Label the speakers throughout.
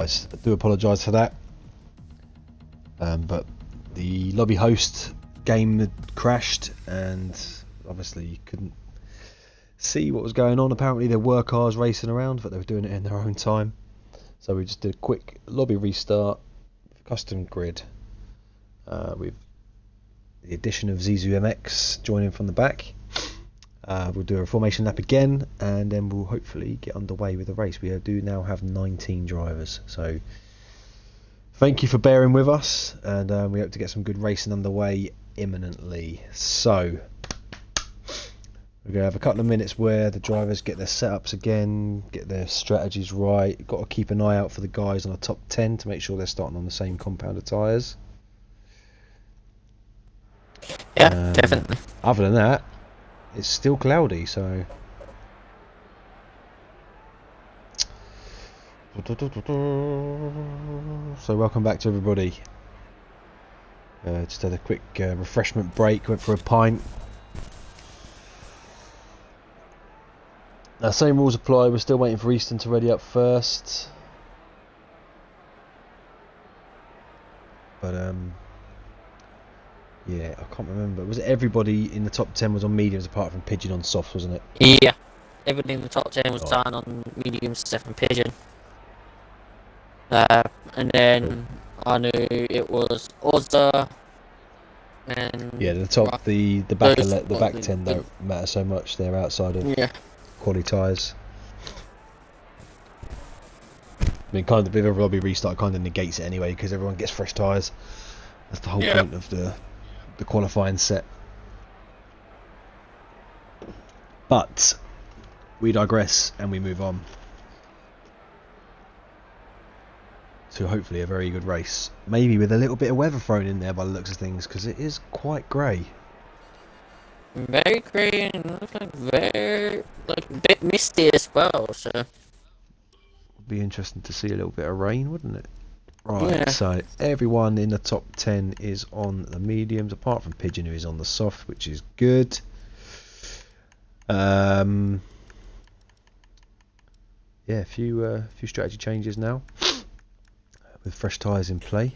Speaker 1: I do apologise for that. But the lobby host game had crashed, and obviously you couldn't see what was going on. Apparently there were cars racing around, but they were doing it in their own time. So we just did a quick lobby restart, custom grid, with the addition of Zizu MX joining from the back. We'll do a formation lap again, and then we'll hopefully get underway with the race. We do now have 19 drivers, so thank you for bearing with us, and we hope to get some good racing underway imminently. So we're going to have a couple of minutes where the drivers get their setups again, get their strategies right. Got to keep an eye out for the guys on the top 10 to make sure they're starting on the same compound of tyres.
Speaker 2: Yeah, definitely.
Speaker 1: Other than that, it's still cloudy, so welcome back to everybody. Just had a quick refreshment break, went for a pint. Same rules apply. We're still waiting for Easton to ready up first, but yeah, I can't remember. Was it everybody in the top 10 was on mediums apart from Pigeon on softs, wasn't it?
Speaker 2: Yeah, everybody in the top 10 was done on mediums except for Pigeon. And then I knew it was Ozza and
Speaker 1: yeah, the top, the back 10 don't matter so much. They're outside of quality tyres. I mean, kind of the bit of a lobby restart kind of negates it anyway because everyone gets fresh tyres. That's the whole point of the qualifying set. But we digress and we move on to hopefully a very good race, maybe with a little bit of weather thrown in there by the looks of things, because it is quite grey.
Speaker 2: Very grey and looks like a bit misty as well. So
Speaker 1: it'd be interesting to see a little bit of rain, wouldn't it? Right, so everyone in the top 10 is on the mediums, apart from Pigeon, who is on the soft, which is good. Yeah, a few strategy changes now, with fresh tyres in play.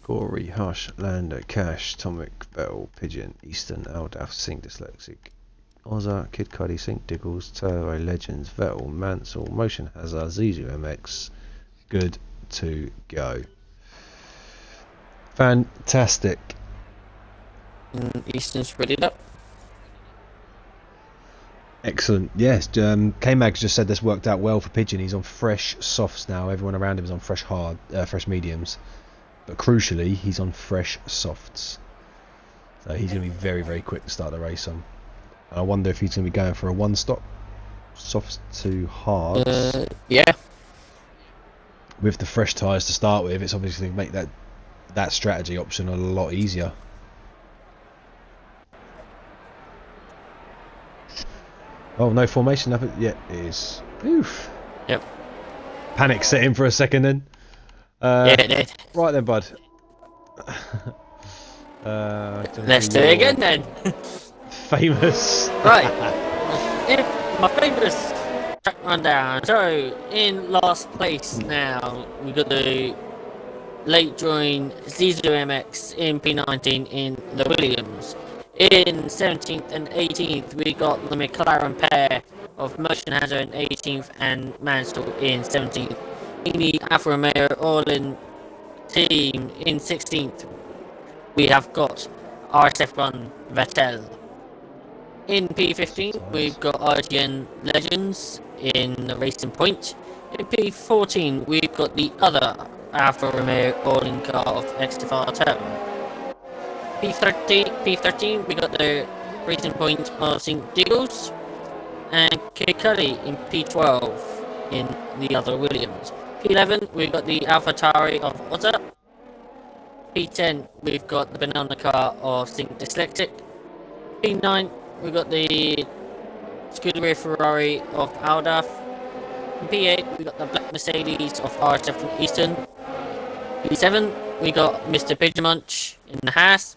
Speaker 1: Gory, Hush, Lando, Cash, Tomic, Bell, Pigeon, Easton, Aldaf, Sink, Dyslexic, Ozza, Kid Cudi, Sink, Diggles, Turbo, Legends, Vettel, Mansell, Motion Hazard, Zizu MX. Good to go. Fantastic.
Speaker 2: Easton's ready up.
Speaker 1: Excellent. Yes, K-Mag's just said this worked out well for Pigeon. He's on fresh softs now. Everyone around him is on fresh mediums. But crucially, he's on fresh softs. So he's going to be very, very quick to start the race on. I wonder if he's going to be going for a one-stop, softs to hards.
Speaker 2: Yeah.
Speaker 1: With the fresh tyres to start with, it's obviously make that strategy option a lot easier. Oh, no formation up yet. It is. Oof.
Speaker 2: Yep.
Speaker 1: Panic set in for a second then.
Speaker 2: Yeah, it did.
Speaker 1: Right then, bud.
Speaker 2: Let's do it again then.
Speaker 1: Famous.
Speaker 2: Right. My famous track rundown. So, in last place now, we got the late join Zizu MX in P19 in the Williams. In 17th and 18th, we got the McLaren pair of Motion Hazard in 18th and Mansell in 17th. In the Alfa Romeo All-in team in 16th, we have got RSF1 Vettel. In P15, we've got RGN Legends in the Racing Point. In P14, we've got the other Alfa Romeo All-in car of X-Fato. P13, we got the Racing Point of St. Diggles. And Kikuli in P12 in the other Williams. P11, we've got the AlphaTauri of Ozza. P10, we've got the banana car of Think Dyslexic. P9, we've got the Scuderia Ferrari of Aldaf. P8, we've got the black Mercedes of RSF from Easton. P7, we got Mr. Pigeonmunch in the Haas.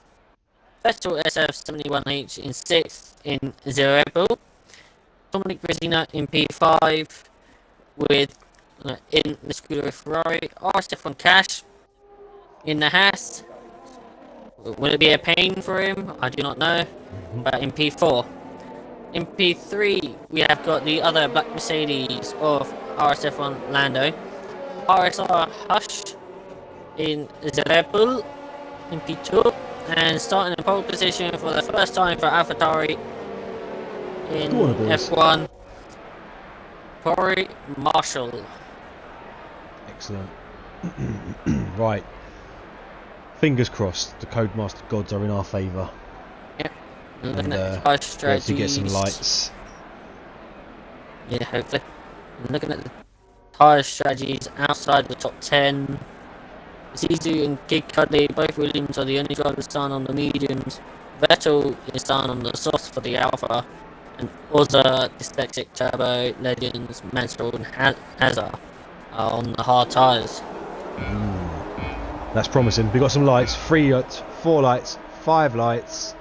Speaker 2: Vettel SF71H in 6th in Zero Red Bull. Dominic Resina in P5. with in the Scuderia Ferrari, RSF1 Cash in the Haas. Will it be a pain for him? I do not know. But in P4. In P3, we have got the other black Mercedes of RSF1 Lando. RSR Hush in Zerepul in P2. And starting in pole position for the first time for AlphaTauri in F1. Corey Marshall.
Speaker 1: Excellent. Right. Fingers crossed the Codemaster gods are in our favour.
Speaker 2: Yep.
Speaker 1: And to get some lights.
Speaker 2: Yeah, hopefully. I'm looking at the tyre strategies outside the top 10. Zizou and Kid Cudley, both Williams are the only drivers starting on the mediums. Vettel is starting on the softs for the Alpha. And Oza, Dyslexic, Turbo, Legends, Mansell and Hazard are on the hard tyres.
Speaker 1: That's promising. We've got some lights. 3 lights, 4 lights, 5 lights.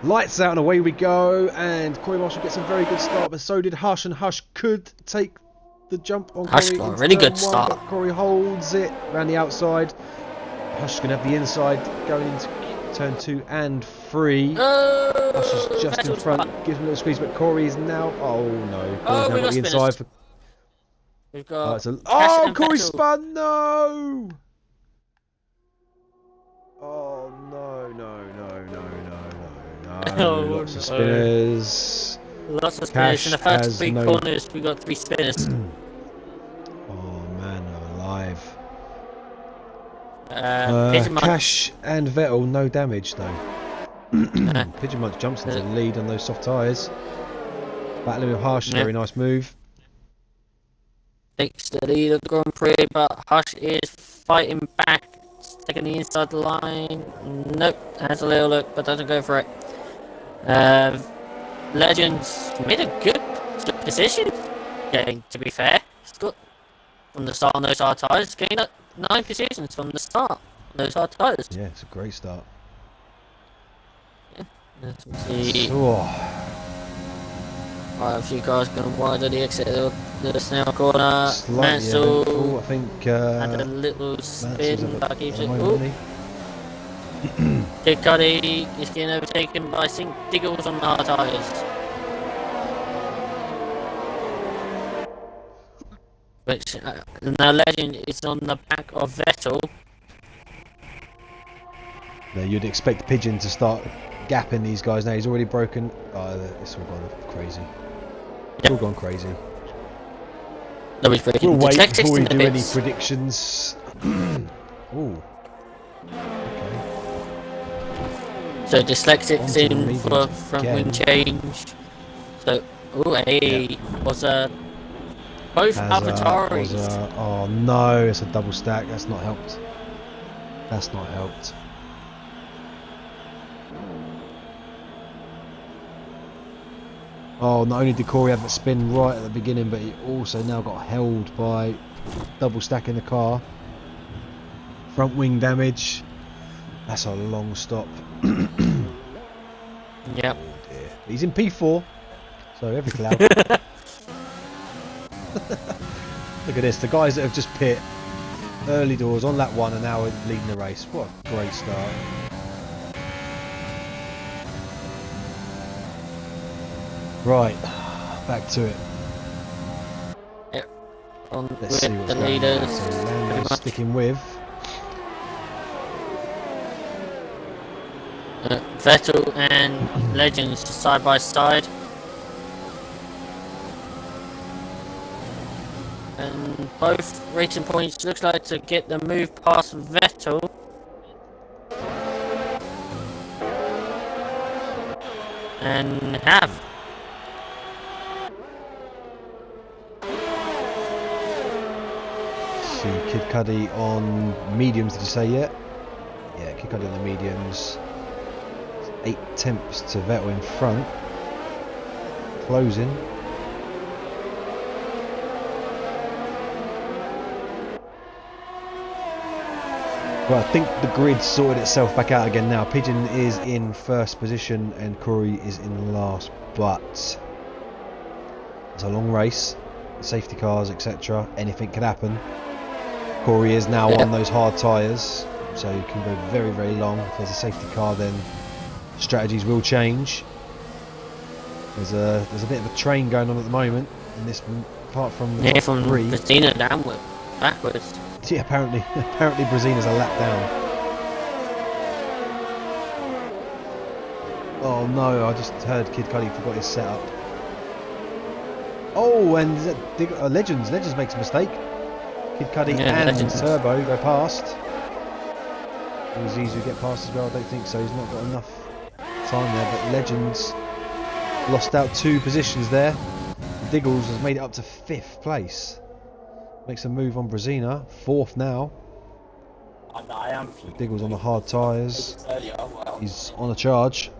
Speaker 1: Lights out and away we go. And Corey Marshall gets a very good start, but so did Hush. And Hush could take the jump on
Speaker 2: Hush
Speaker 1: Corey.
Speaker 2: got a really good start.
Speaker 1: But Corey holds it around the outside. Hush is going to have the inside going into turn 2 and 3. Hush is just in front. Gives him a little squeeze, but Corey is now... Oh no. Corey's now got the inside.
Speaker 2: We've got...
Speaker 1: Corey spun! No! Oh no, lots of spinners.
Speaker 2: Lots of spinners. In the first 3 corners, we got 3 spinners.
Speaker 1: Oh man, alive.
Speaker 2: Cash
Speaker 1: and Vettel, no damage though. Pigeon Munch jumps into the lead on those soft tyres. Battling with Hush, very nice move.
Speaker 2: Takes the lead of the Grand Prix, but Hush is fighting back. Taking the inside the line. Nope, has a little look, but doesn't go for it. Legends made a good position. Getting, to be fair, it's got from the start on those hard tyres. Gained up 9 positions from the start on those hard tyres.
Speaker 1: Yeah, it's a great start.
Speaker 2: Yeah, let's see. Right, a few cars going wide at the exit of the snail corner. Mansell,
Speaker 1: I think
Speaker 2: had a little spin, but keeps it. Kid Cuddy is getting overtaken by Diggles on the hard tyres. Which now Legend is on the back of Vettel.
Speaker 1: Now you'd expect Pigeon to start gapping these guys now. He's already broken. Oh, it's all gone crazy. It's all gone crazy.
Speaker 2: Nobody's breaking.
Speaker 1: We'll wait before we do any predictions. Ooh. Okay.
Speaker 2: So Dyslexic's in for front wing change. So, was both AlphaTauris.
Speaker 1: Oh no, it's a double stack. That's not helped. That's not helped. Oh, not only did Corey have that spin right at the beginning, but he also now got held by double stacking the car. Front wing damage. That's a long stop.
Speaker 2: Yep.
Speaker 1: Oh dear. He's in P4, so every cloud. Look at this, the guys that have just pit early doors on lap 1 and now are leading the race. What a great start. Right, back to it.
Speaker 2: Yep.
Speaker 1: Let's see what's going on. So Lando's sticking with
Speaker 2: Vettel and Legends side by side. And both racing points looks like to get the move past Vettel. And have.
Speaker 1: See Kid Cuddy on mediums, did you say yet? Yeah, Kid Cuddy on the mediums. 8 tenths to Vettel in front. Closing. Well, I think the grid sorted itself back out again now. Pigeon is in first position and Corey is in last, but it's a long race. safety cars, etc. Anything could happen. Corey is now on those hard tyres, so you can go very, very long. If there's a safety car, then strategies will change. There's a bit of a train going on at the moment in this, apart from the
Speaker 2: from Christina downward, backwards.
Speaker 1: Yeah, apparently Brazina's a lap down. Oh no, I just heard Kid Cudi forgot his setup. Oh, and Legends makes a mistake. Kid Cudi and Legends. Turbo go past. Will Zizou get past as well? I don't think so. He's not got enough time there. But Legends lost out 2 positions there. Diggles has made it up to 5th place. Makes a move on Brazina. 4th now. Diggles on the hard tyres. He's on a charge.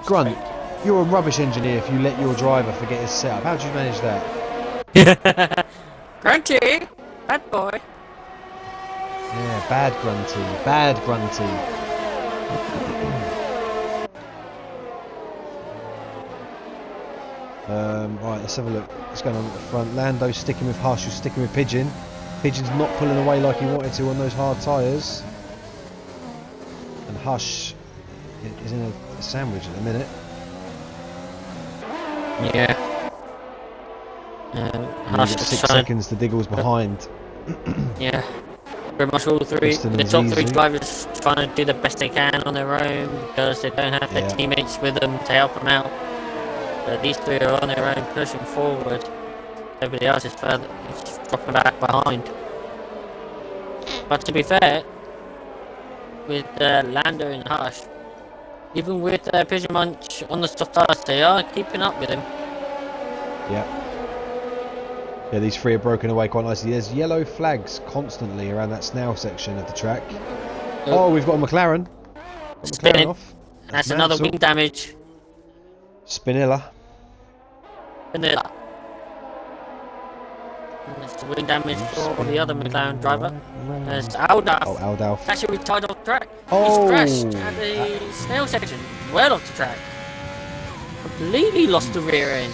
Speaker 1: Grunt, you're a rubbish engineer if you let your driver forget his setup. How did you manage that?
Speaker 2: Grunty! Bad boy!
Speaker 1: Yeah, bad Grunty. Bad Grunty. Right, let's have a look. What's going on at the front? Lando's sticking with Hush, who's sticking with Pigeon. Pigeon's not pulling away like he wanted to on those hard tyres. And Hush is in a sandwich at the minute.
Speaker 2: Yeah. Hush
Speaker 1: got 6 seconds to Diggles behind.
Speaker 2: Yeah. Pretty much all 3. The top 3 drivers trying to do the best they can on their own because they don't have their teammates with them to help them out. But these 3 are on their own pushing forward. Everybody else is dropping back behind. But to be fair, with Lando and Hush, even with Pigeon Munch on the soft tires, they are keeping up with him.
Speaker 1: Yeah. Yeah, these 3 are broken away quite nicely. There's yellow flags constantly around that snail section of the track. Oh, we've got a McLaren.
Speaker 2: Spinning. Off. That's another wing damage.
Speaker 1: Spinilla.
Speaker 2: Spinilla. That's the wing damage for the other McLaren driver. There's Aldaf.
Speaker 1: Oh, Aldaf.
Speaker 2: Actually retired off the track.
Speaker 1: Oh.
Speaker 2: He's crashed at the snail section. Well off the track. Completely lost the rear end.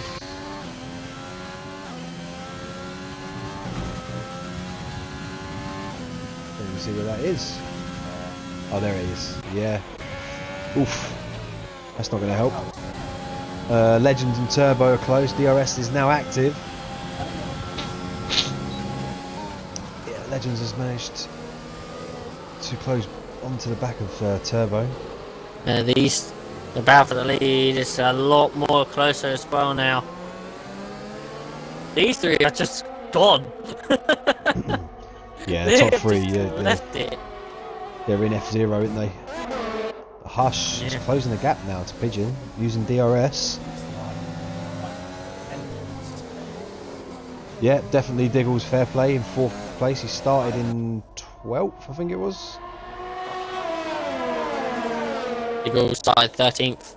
Speaker 1: Let me see where that is. Oh, there it is. Yeah. Oof. That's not going to help. Legends and Turbo are close. DRS is now active. Yeah, Legends has managed to close onto the back of Turbo.
Speaker 2: The battle for the lead is a lot more closer as well now. These 3 are just gone.
Speaker 1: Yeah, the top 3.
Speaker 2: Left it.
Speaker 1: They're in F0, aren't they? Hush is closing the gap now to Pigeon using DRS. Yeah, definitely Diggles fair play in 4th place. He started in 12th, I think it was.
Speaker 2: Diggles started 13th.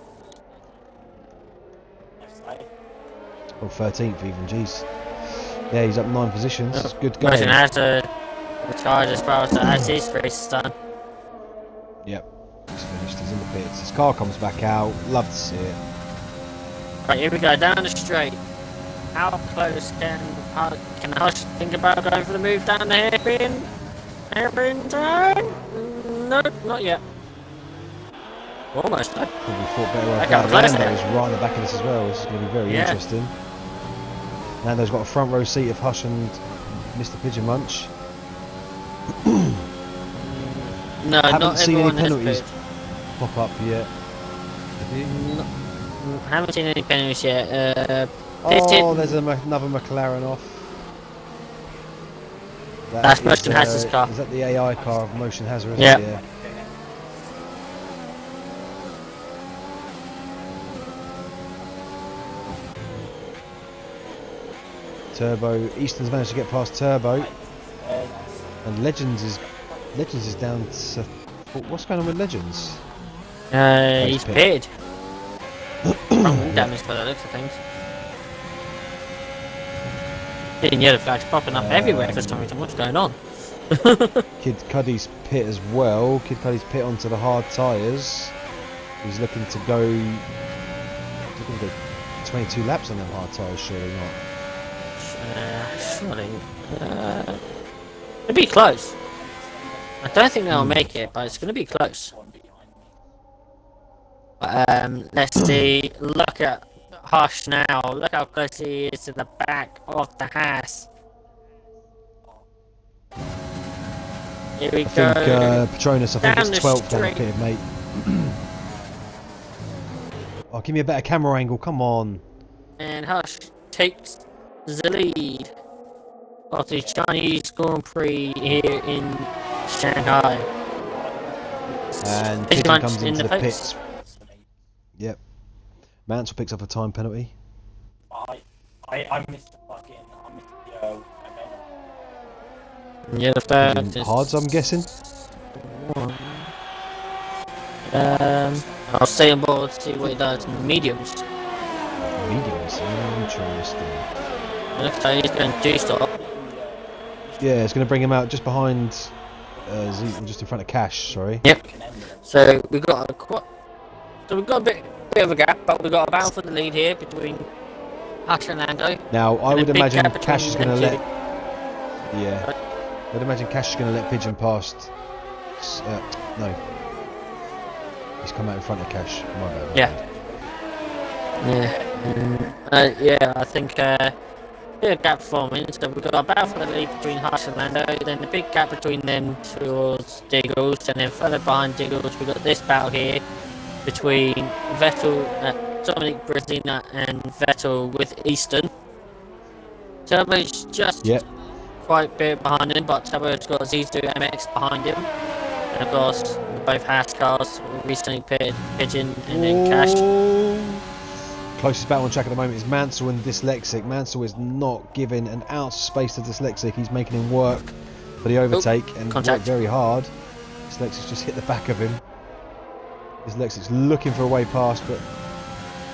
Speaker 1: Or 13th even, jeez. Yeah, he's up 9 positions. Good going.
Speaker 2: Motion has to recharge as well as his race is done.
Speaker 1: Yep, he's finished. He's in the pits. His car comes back out. Love to see it.
Speaker 2: Right, here we go down the straight. How close can Hush think about going for the move down the hairpin turn? No, not yet. Almost though.
Speaker 1: Probably thought better of Lando's right at the back of this as well. This is going to be very interesting. Lando's got a front row seat of Hush and Mr. Pigeon Munch.
Speaker 2: No,
Speaker 1: haven't seen any penalties pop up yet.
Speaker 2: Haven't seen any penalties yet.
Speaker 1: There's another McLaren off.
Speaker 2: That's Motion Hazard's car.
Speaker 1: Is that the AI car of Motion Hazard?
Speaker 2: Yeah.
Speaker 1: Turbo. Easton's managed to get past Turbo, and Legends is down to. What's going on with Legends?
Speaker 2: He's pitted. Damage by the looks of things. Hitting yellow flags popping up everywhere for some reason. What's going on?
Speaker 1: Kid Cudi's pit as well. Kid Cudi's pit onto the hard tyres. He's looking to go 22 laps on them hard tyres, surely not.
Speaker 2: Surely. It'll be close. I don't think they'll make it, but it's going to be close. Let's see. Look at Hush now. Look how close he is to the back of the Haas. Here we go.
Speaker 1: I think Patronus, I think
Speaker 2: Down
Speaker 1: it's
Speaker 2: the
Speaker 1: 12th down the
Speaker 2: straight.
Speaker 1: pit, mate. Oh, give me a better camera angle, come on.
Speaker 2: And Hush takes the lead of the Chinese Grand Prix here in Shanghai.
Speaker 1: And
Speaker 2: Pretty
Speaker 1: Pigeon
Speaker 2: much
Speaker 1: comes
Speaker 2: in
Speaker 1: into
Speaker 2: the
Speaker 1: the
Speaker 2: pits.
Speaker 1: pits. Yep. Mansell picks up a time penalty.
Speaker 3: I missed the fucking, I missed the
Speaker 2: Yeah, the fact
Speaker 1: Pigeon hards, I'm guessing.
Speaker 2: I'll stay on board to see what he does in the mediums.
Speaker 1: Mediums, interesting.
Speaker 2: Looks like he's going to do-stop.
Speaker 1: Yeah, it's going to bring him out just behind, just in front of Cash, sorry.
Speaker 2: Yep. So we've got a bit of a gap, but we've got a battle for the lead here between Hush and Lando.
Speaker 1: Now, I
Speaker 2: And a
Speaker 1: would
Speaker 2: big
Speaker 1: imagine
Speaker 2: gap between
Speaker 1: Cash is going to
Speaker 2: them
Speaker 1: let... Yeah. I'd imagine Cash is going to let Pigeon past... no. He's come out in front of Cash. My bad.
Speaker 2: Yeah, I think big gap forming. So we've got a battle for the lead between Hush and Lando, then the big gap between them towards Diggles, and then further behind Diggles we've got this battle here between Dominic Brezina and Vettel with Easton. Turbo's just quite a bit behind him, but Turbo's got Z2 MX behind him. And of course, both Haas cars recently pitted, Pigeon and then Cash.
Speaker 1: Closest battle on track at the moment is Mansell and Dyslexic. Mansell is not giving an ounce of space to Dyslexic. He's making him work for the overtake and work very hard. Dyslexic's just hit the back of him. Dyslexic's looking for a way past, but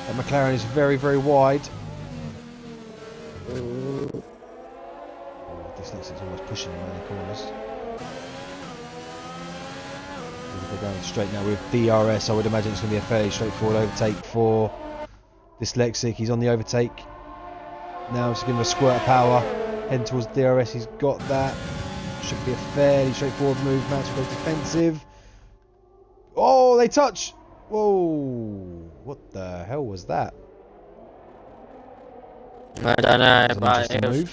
Speaker 1: that McLaren is very, very wide. Dyslexic's almost pushing him around the corners. They're going straight now with DRS. I would imagine it's going to be a fairly straightforward overtake for Dyslexic. He's on the overtake. Now it's giving him a squirt of power. Heading towards DRS. He's got that. Should be a fairly straightforward move. Mansell goes defensive. Oh, they touch! Whoa! What the hell was that?
Speaker 2: I don't know,
Speaker 1: That was an interesting move.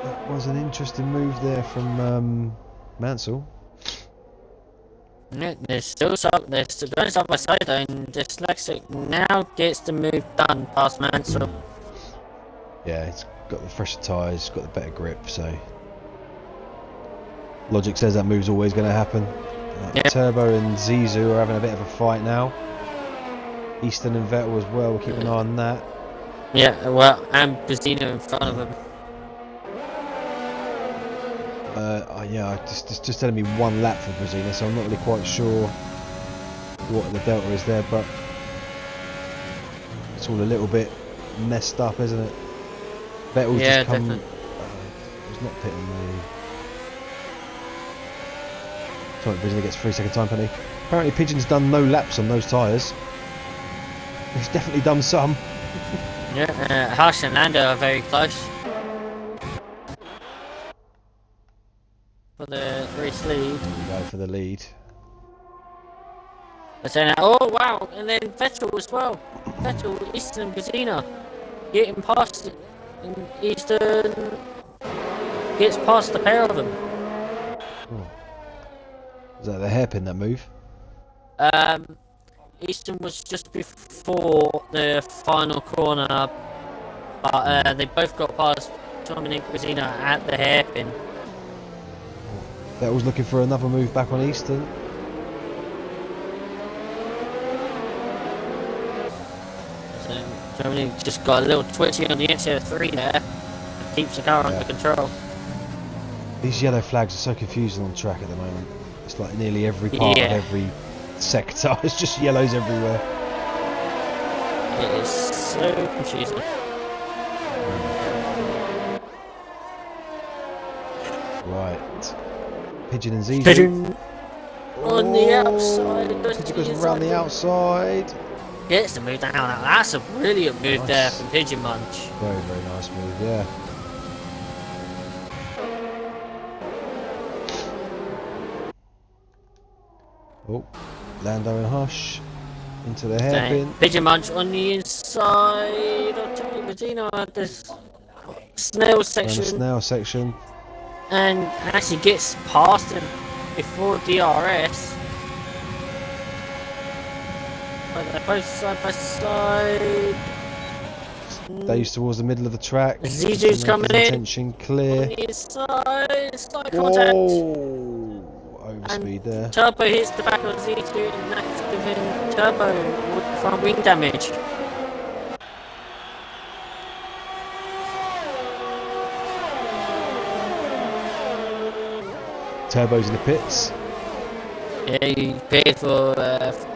Speaker 1: That was an interesting move there from Mansell.
Speaker 2: Yeah, they're still going side by side though, and Dyslexic now gets the move done past Mansell.
Speaker 1: Yeah, it's got the fresher tyres, got the better grip, so logic says that move's always going to happen. Turbo and Zizou are having a bit of a fight now. Easton and Vettel as well, we'll keep an eye on that.
Speaker 2: Yeah, well, and Brezina in front of him.
Speaker 1: Yeah, just telling me one lap for Brezina, so I'm not really quite sure what the delta is there, but it's all a little bit messed up, isn't it? Vettel's just come... he's not pitting me. Sorry, Brezina gets 3-second time penalty. Apparently Pigeon's done no laps on those tyres. He's definitely done some.
Speaker 2: Yeah, Hush and Lando are very close for the race lead.
Speaker 1: There we go for the lead.
Speaker 2: But then, oh wow, and then Vettel as well. Vettel, Easton and Brezina getting past, and Easton gets past the pair of them.
Speaker 1: Is that the hairpin, that move?
Speaker 2: Easton was just before the final corner, but they both got past Dominic Brezina at the hairpin.
Speaker 1: That was looking for another move back on Easton.
Speaker 2: So Dominic just got a little twitchy on the S03 there. Keeps the car under control.
Speaker 1: These yellow flags are so confusing on track at the moment. It's like nearly every part of every sector. It's just yellows everywhere.
Speaker 2: It is so confusing.
Speaker 1: Right. Pigeon and Zizou.
Speaker 2: Pigeon on the outside.
Speaker 1: Pigeon goes around the outside.
Speaker 2: gets the move down. That's a brilliant move there
Speaker 1: Nice.
Speaker 2: from Pigeon Munch.
Speaker 1: Very, very nice move, yeah. Oh, Lando and Hush into the hairpin.
Speaker 2: Pigeon Munch on the inside of Tony Medina at this snail section.
Speaker 1: Snail section.
Speaker 2: And actually gets past him before DRS. But they're both side by side.
Speaker 1: Stays towards the middle of the track.
Speaker 2: Zizou's coming in.
Speaker 1: Intention clear.
Speaker 2: On the inside, side contact.
Speaker 1: Overspeed there.
Speaker 2: Turbo hits the back of Z2 and that's giving Turbo front wing damage.
Speaker 1: Turbo's in the pits.
Speaker 2: Yeah, he paid for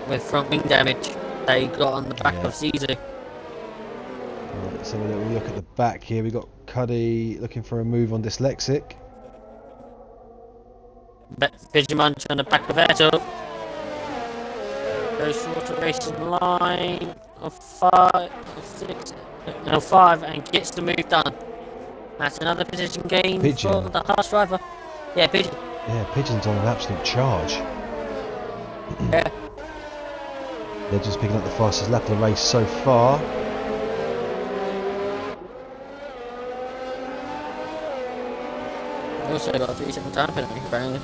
Speaker 2: with front wing damage that he got on the back of Zizou.
Speaker 1: Right, let's have a little look at the back here. We got Cuddy looking for a move on Dyslexic.
Speaker 2: Pigeon Munch on the back of Vettel. Goes towards the racing line of 5 and gets the move done. That's another position gain for the Haas driver. Yeah, Pigeon.
Speaker 1: Yeah, Pigeon's on an absolute charge.
Speaker 2: Yeah.
Speaker 1: They're just picking up the fastest lap of the race so far.
Speaker 2: Also got a 3-second time penalty, apparently.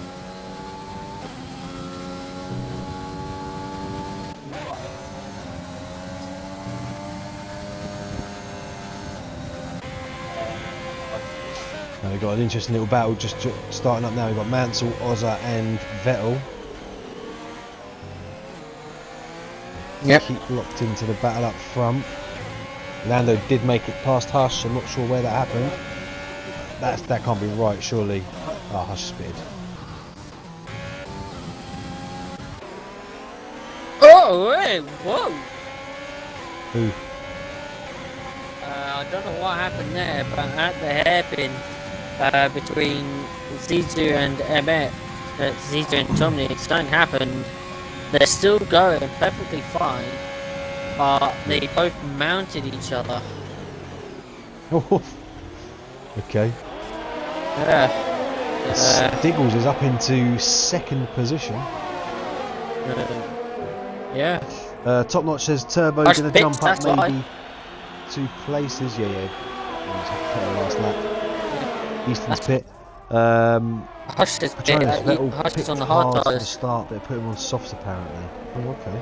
Speaker 1: Now we've got an interesting little battle just starting up now. We've got Mansell, Ozza and Vettel.
Speaker 2: Yep.
Speaker 1: Keep locked into the battle up front. Lando did make it past Hush. I'm not sure where that happened. That can't be right, surely. Ah, Hush spid.
Speaker 2: Oh, hey, whoa!
Speaker 1: Who?
Speaker 2: I don't know what happened there, but at the hairpin between Zizou and Emmett, Zizou and Tommy, something happened. They're still going perfectly fine, but they both mounted each other.
Speaker 1: Oh, okay.
Speaker 2: Yeah.
Speaker 1: Diggles is up into second position.
Speaker 2: Yeah.
Speaker 1: Top Notch says Turbo's going to jump up maybe
Speaker 2: why.
Speaker 1: 2 places. Yeah. Last lap. Easton's pit.
Speaker 2: Hush is Hush is on the hard
Speaker 1: at the
Speaker 2: tyres.
Speaker 1: start, but put him on softs apparently. Oh, okay.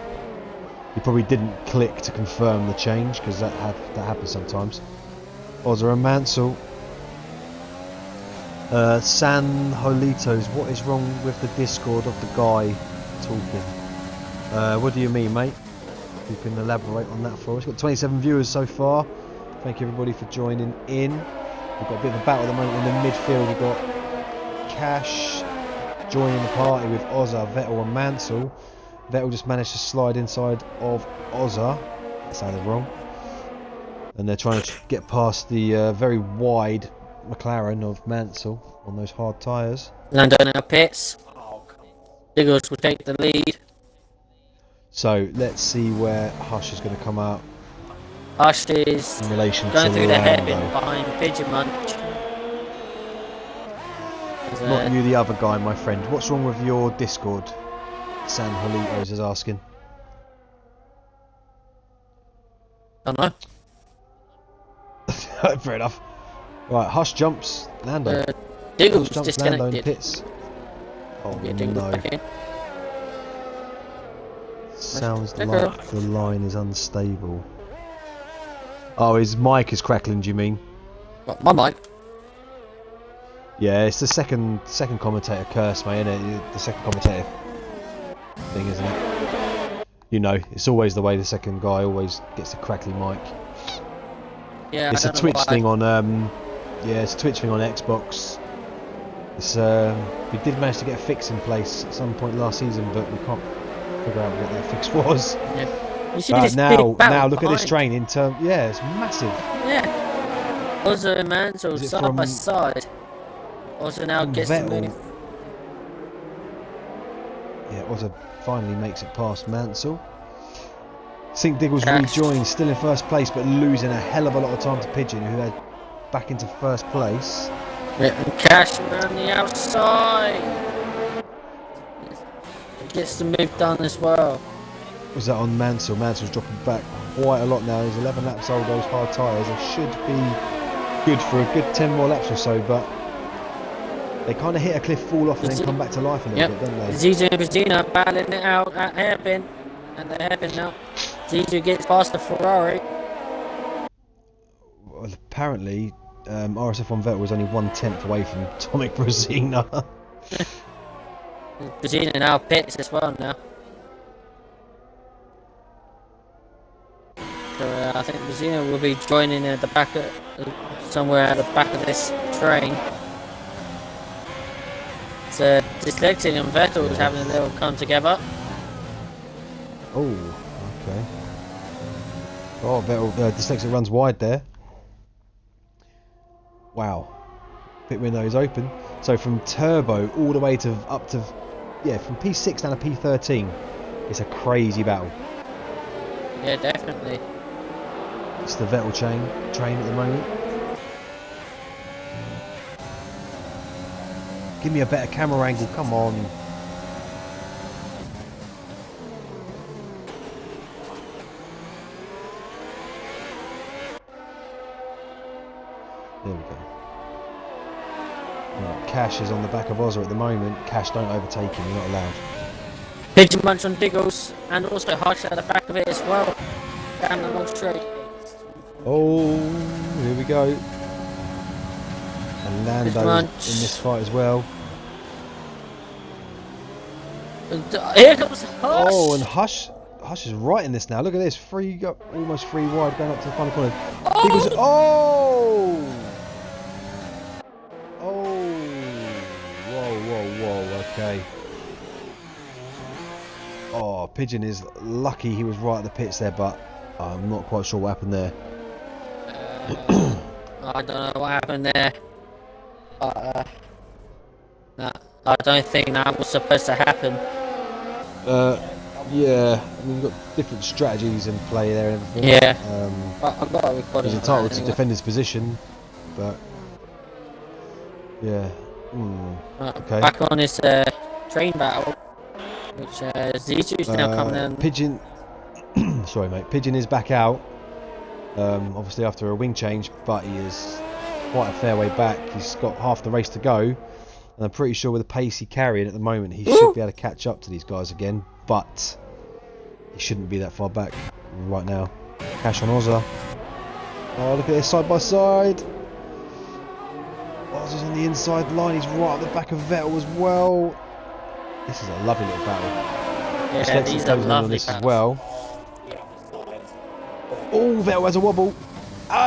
Speaker 1: He probably didn't click to confirm the change because that happens sometimes. Ozza and Mansell. San Jolitos, what is wrong with the Discord of the guy talking? What do you mean, mate? If you can elaborate on that for us. We've got 27 viewers so far. Thank you everybody for joining in. We've got a bit of a battle at the moment in the midfield. We've got Cash joining the party with Ozza, Vettel and Mansell. Vettel just managed to slide inside of Ozza. That sounded wrong. And they're trying to get past the very wide McLaren of Mansell on those hard tyres.
Speaker 2: Lando now pits. Diggles will take the lead.
Speaker 1: So let's see where Hush is going to come out
Speaker 2: Hush is
Speaker 1: in relation
Speaker 2: going
Speaker 1: to
Speaker 2: through the hairpin
Speaker 1: Lando.
Speaker 2: behind Pigeon Munch.
Speaker 1: Not you, the other guy, my friend. What's wrong with your Discord? San Jolitos is asking.
Speaker 2: Don't know.
Speaker 1: Fair enough. Right, Hush jumps Lando.
Speaker 2: Diggles
Speaker 1: Jumps
Speaker 2: disconnected.
Speaker 1: Lando in pits. Oh
Speaker 2: Yeah, Diggles
Speaker 1: no.
Speaker 2: back in.
Speaker 1: Sounds like the line is unstable. Oh, his mic is crackling, do you mean?
Speaker 2: What, my mic?
Speaker 1: Yeah, it's the second commentator curse, mate, isn't it? The second commentator thing, isn't it? You know, it's always the way the second guy always gets the crackly mic.
Speaker 2: Yeah,
Speaker 1: It's a Twitch thing on it's a Twitch thing on Xbox. It's we did manage to get a fix in place at some point last season, but we can't figure out what that fix was.
Speaker 2: Yeah. You see
Speaker 1: But
Speaker 2: this
Speaker 1: now
Speaker 2: big
Speaker 1: look at this
Speaker 2: behind.
Speaker 1: train in term. Yeah, it's massive.
Speaker 2: Yeah. Ozza and Mansell
Speaker 1: Is it
Speaker 2: side by
Speaker 1: from-
Speaker 2: side. Ozza now
Speaker 1: from
Speaker 2: gets the
Speaker 1: Vettel?
Speaker 2: move.
Speaker 1: Yeah, Ozza finally makes it past Mansell. Sink Diggles rejoined, still in first place, but losing a hell of a lot of time to Pigeon, who had back into first place.
Speaker 2: And Cash around the outside. Gets the move done as well.
Speaker 1: Was that on Mansell? Mansell's dropping back quite a lot now. He's 11 laps old, those hard tyres. They should be good for a good 10 more laps or so, but they kind of hit a cliff, fall off, and then come back to life a little bit, don't they?
Speaker 2: Zizu and Benzina battling it out at hairpin. And the hairpin now. Zizu gets past the Ferrari.
Speaker 1: Well, apparently, RSF1 Vettel was only 1/10 away from Tomic Brezina.
Speaker 2: Benzina now pits as well now. So I think Benzina will be joining at the back of, somewhere at the back of this train. So Dyslexic and Vettel is having a little come together.
Speaker 1: Oh, okay. Oh, Vettel, Dyslexic runs wide there. Wow. Pit window is open. So from turbo all the way to up to, yeah, from P6 down to P13. It's a crazy battle.
Speaker 2: Yeah, definitely.
Speaker 1: It's the Vettel train at the moment. Give me a better camera angle, come on. There we go. Right, Cash is on the back of Ozza at the moment. Cash, don't overtake him, you're not allowed.
Speaker 2: Pigeon Munch on Diggles, and also Hush at the back of it as well. Down the long straight.
Speaker 1: Oh, here we go. And Lando in this fight as well.
Speaker 2: And, here comes Hush!
Speaker 1: Oh, and Hush is right in this now. Look at this, almost free wide going up to the final corner. Diggles, oh! Oh! Whoa, okay. Oh, Pigeon is lucky he was right at the pits there, but I'm not quite sure what happened there.
Speaker 2: I don't know what happened there. No, I don't think that was supposed to happen.
Speaker 1: Yeah, I mean, you've got different strategies in play there and everything.
Speaker 2: Yeah. I've got a recording.
Speaker 1: He's entitled to defend his position, but yeah. Okay.
Speaker 2: Back on his train battle, which Zizou's now coming in.
Speaker 1: Pigeon, sorry mate, Pigeon is back out. Obviously after a wing change, but he is quite a fair way back. He's got half the race to go, and I'm pretty sure with the pace he's carrying at the moment, he should be able to catch up to these guys again. But he shouldn't be that far back right now. Cash on Ozza. Oh, look at this side by side. Ozza's on the inside line. He's right at the back of Vettel as well. This is a lovely little battle.
Speaker 2: Yeah, these are lovely
Speaker 1: battles as well. Oh, Vettel has a wobble.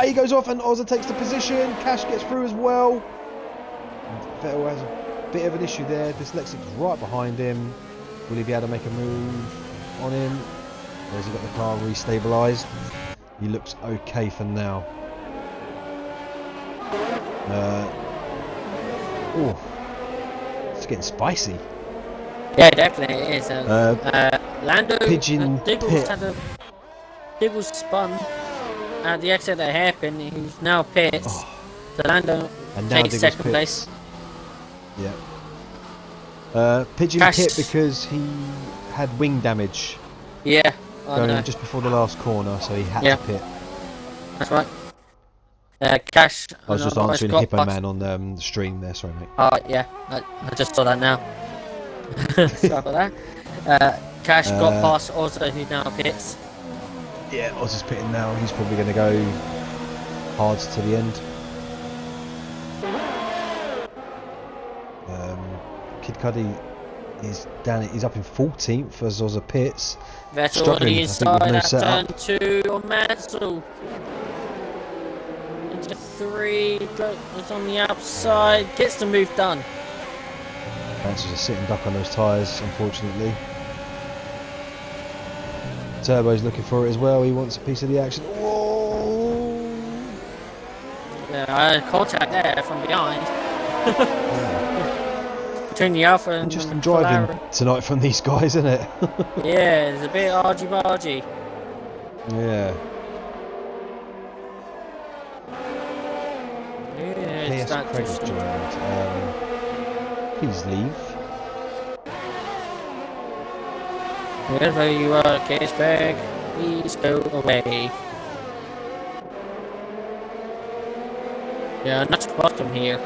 Speaker 1: He goes off and Ozza takes the position. Cash gets through as well. And Vettel has a bit of an issue there. Dyslexic's right behind him. Will he be able to make a move on him? Or has he got the car restabilised? He looks okay for now. Oh, it's getting spicy.
Speaker 2: Yeah, definitely it is. Lando
Speaker 1: Pigeon
Speaker 2: Diggles had a Diggles spun at the exit of the hairpin. He's now pits. So Lando takes second place.
Speaker 1: Yeah. Pigeon pit because he had wing damage.
Speaker 2: Yeah.
Speaker 1: Going just before the last corner, so he had to pit.
Speaker 2: That's right. Cash.
Speaker 1: I was just answering Hippo Man on the stream there. Sorry, mate.
Speaker 2: Oh yeah, I just saw that now. Sorry about that. Cash got past Ozza, who now pits.
Speaker 1: Yeah, Ozza's pitting now. He's probably going to go hard to the end. Kid Cuddy is down. He's up in 14th as Ozza pits.
Speaker 2: Vettel on the inside at turn 2 on Mansell. Into 3, goes on the outside, gets the move done.
Speaker 1: Mansell's a sitting duck on those tyres, unfortunately. Turbo's looking for it as well. He wants a piece of the action. Whoa!
Speaker 2: Yeah, I had contact there from behind. Between the Alpha and
Speaker 1: interesting driving tonight from these guys, isn't it?
Speaker 2: Yeah, it's a bit argy-bargy.
Speaker 1: Yeah.
Speaker 2: Yeah,
Speaker 1: P.S.
Speaker 2: it's not
Speaker 1: Craig has
Speaker 2: just...
Speaker 1: joined. Please leave.
Speaker 2: Wherever you are, Cashback, please go away. Yeah, not welcome here.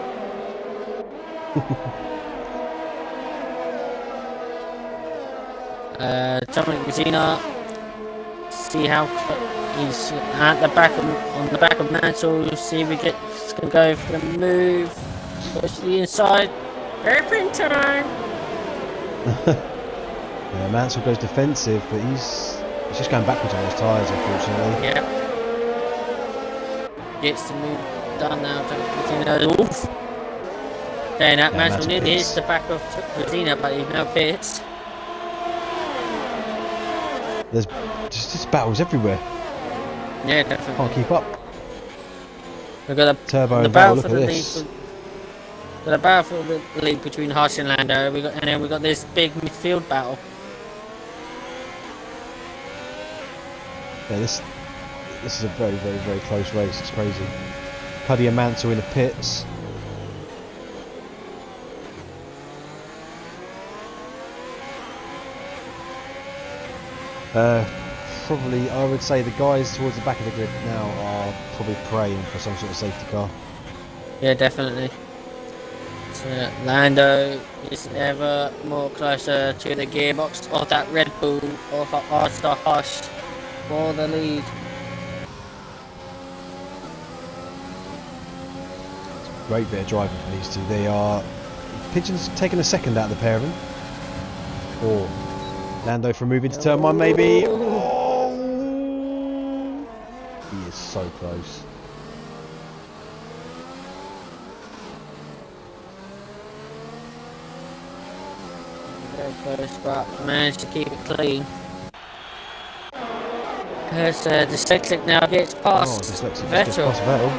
Speaker 2: Dominic Messina, see how he's at the back of, on the back of Mansell. See if he gets gonna go for the move. Goes to the inside. Airplane time.
Speaker 1: Yeah, Mansell goes defensive, but he's just going backwards on his tyres, unfortunately.
Speaker 2: Yeah. Gets the move done now. Oof. Then that Mansell nearly hits the back of Messina, but he now fits.
Speaker 1: There's just battles everywhere.
Speaker 2: Yeah, definitely.
Speaker 1: Can't keep up.
Speaker 2: We've got a
Speaker 1: Turbo
Speaker 2: the
Speaker 1: and
Speaker 2: battle
Speaker 1: Vettel,
Speaker 2: for
Speaker 1: look
Speaker 2: the
Speaker 1: at
Speaker 2: lead.
Speaker 1: this.
Speaker 2: Got a battle for the lead between Haas and Lando. And then we got this big midfield battle.
Speaker 1: Yeah, this is a very, very, very close race. It's crazy. Cuddy and Mansell in the pits. Probably, I would say the guys towards the back of the grid now are probably praying for some sort of safety car.
Speaker 2: Yeah, definitely. So Lando is ever more closer to the gearbox of that Red Bull of Arthur Hush for the lead.
Speaker 1: Great bit of driving for these two. They are Pigeon's taking a second out of the pair of them. Or Lando for moving to turn one, maybe. Oh, he is so close.
Speaker 2: Very close, but managed to keep it clean. As Dyslexic now gets past Vettel.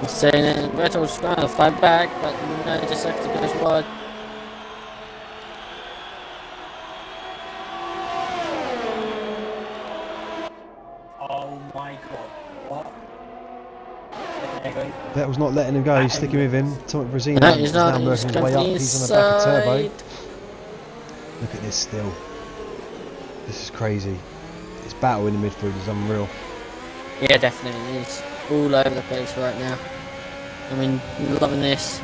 Speaker 2: He's saying that Vettel's trying to fight back, but no, Dyslexic goes wide.
Speaker 3: Oh my god, what?
Speaker 1: Vettel's not letting him go, he's sticking with him. Tomac Brezina
Speaker 2: No,
Speaker 1: is now working his way up, he's on the back of Turbo. Look at this still. This is crazy. This battle in the midfield is unreal.
Speaker 2: Yeah, definitely. It's all over the place right now. I mean, loving this.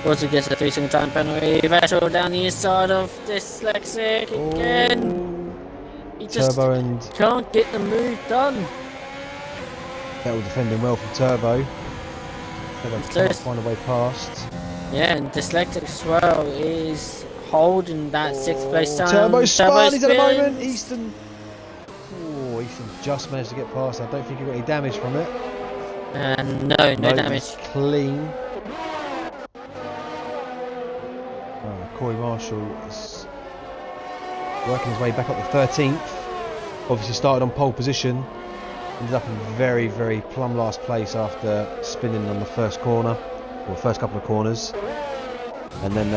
Speaker 2: Also gets a 3 single time penalty. Vettel down the inside of Dyslexic again. He just
Speaker 1: Turbo and
Speaker 2: can't get the move done.
Speaker 1: Vettel defending well from Turbo. Turbo cannot find a way past.
Speaker 2: Yeah, and Dyslexic as well is holding that 6th place time.
Speaker 1: Turbo spun, he's at the moment. Easton. Oh, Easton just managed to get past. I don't think he got any damage from it.
Speaker 2: No damage.
Speaker 1: Clean. Corey Marshall is working his way back up to 13th. Obviously started on pole position. Ended up in very, very plumb last place after spinning on the first corner, or first couple of corners. And then,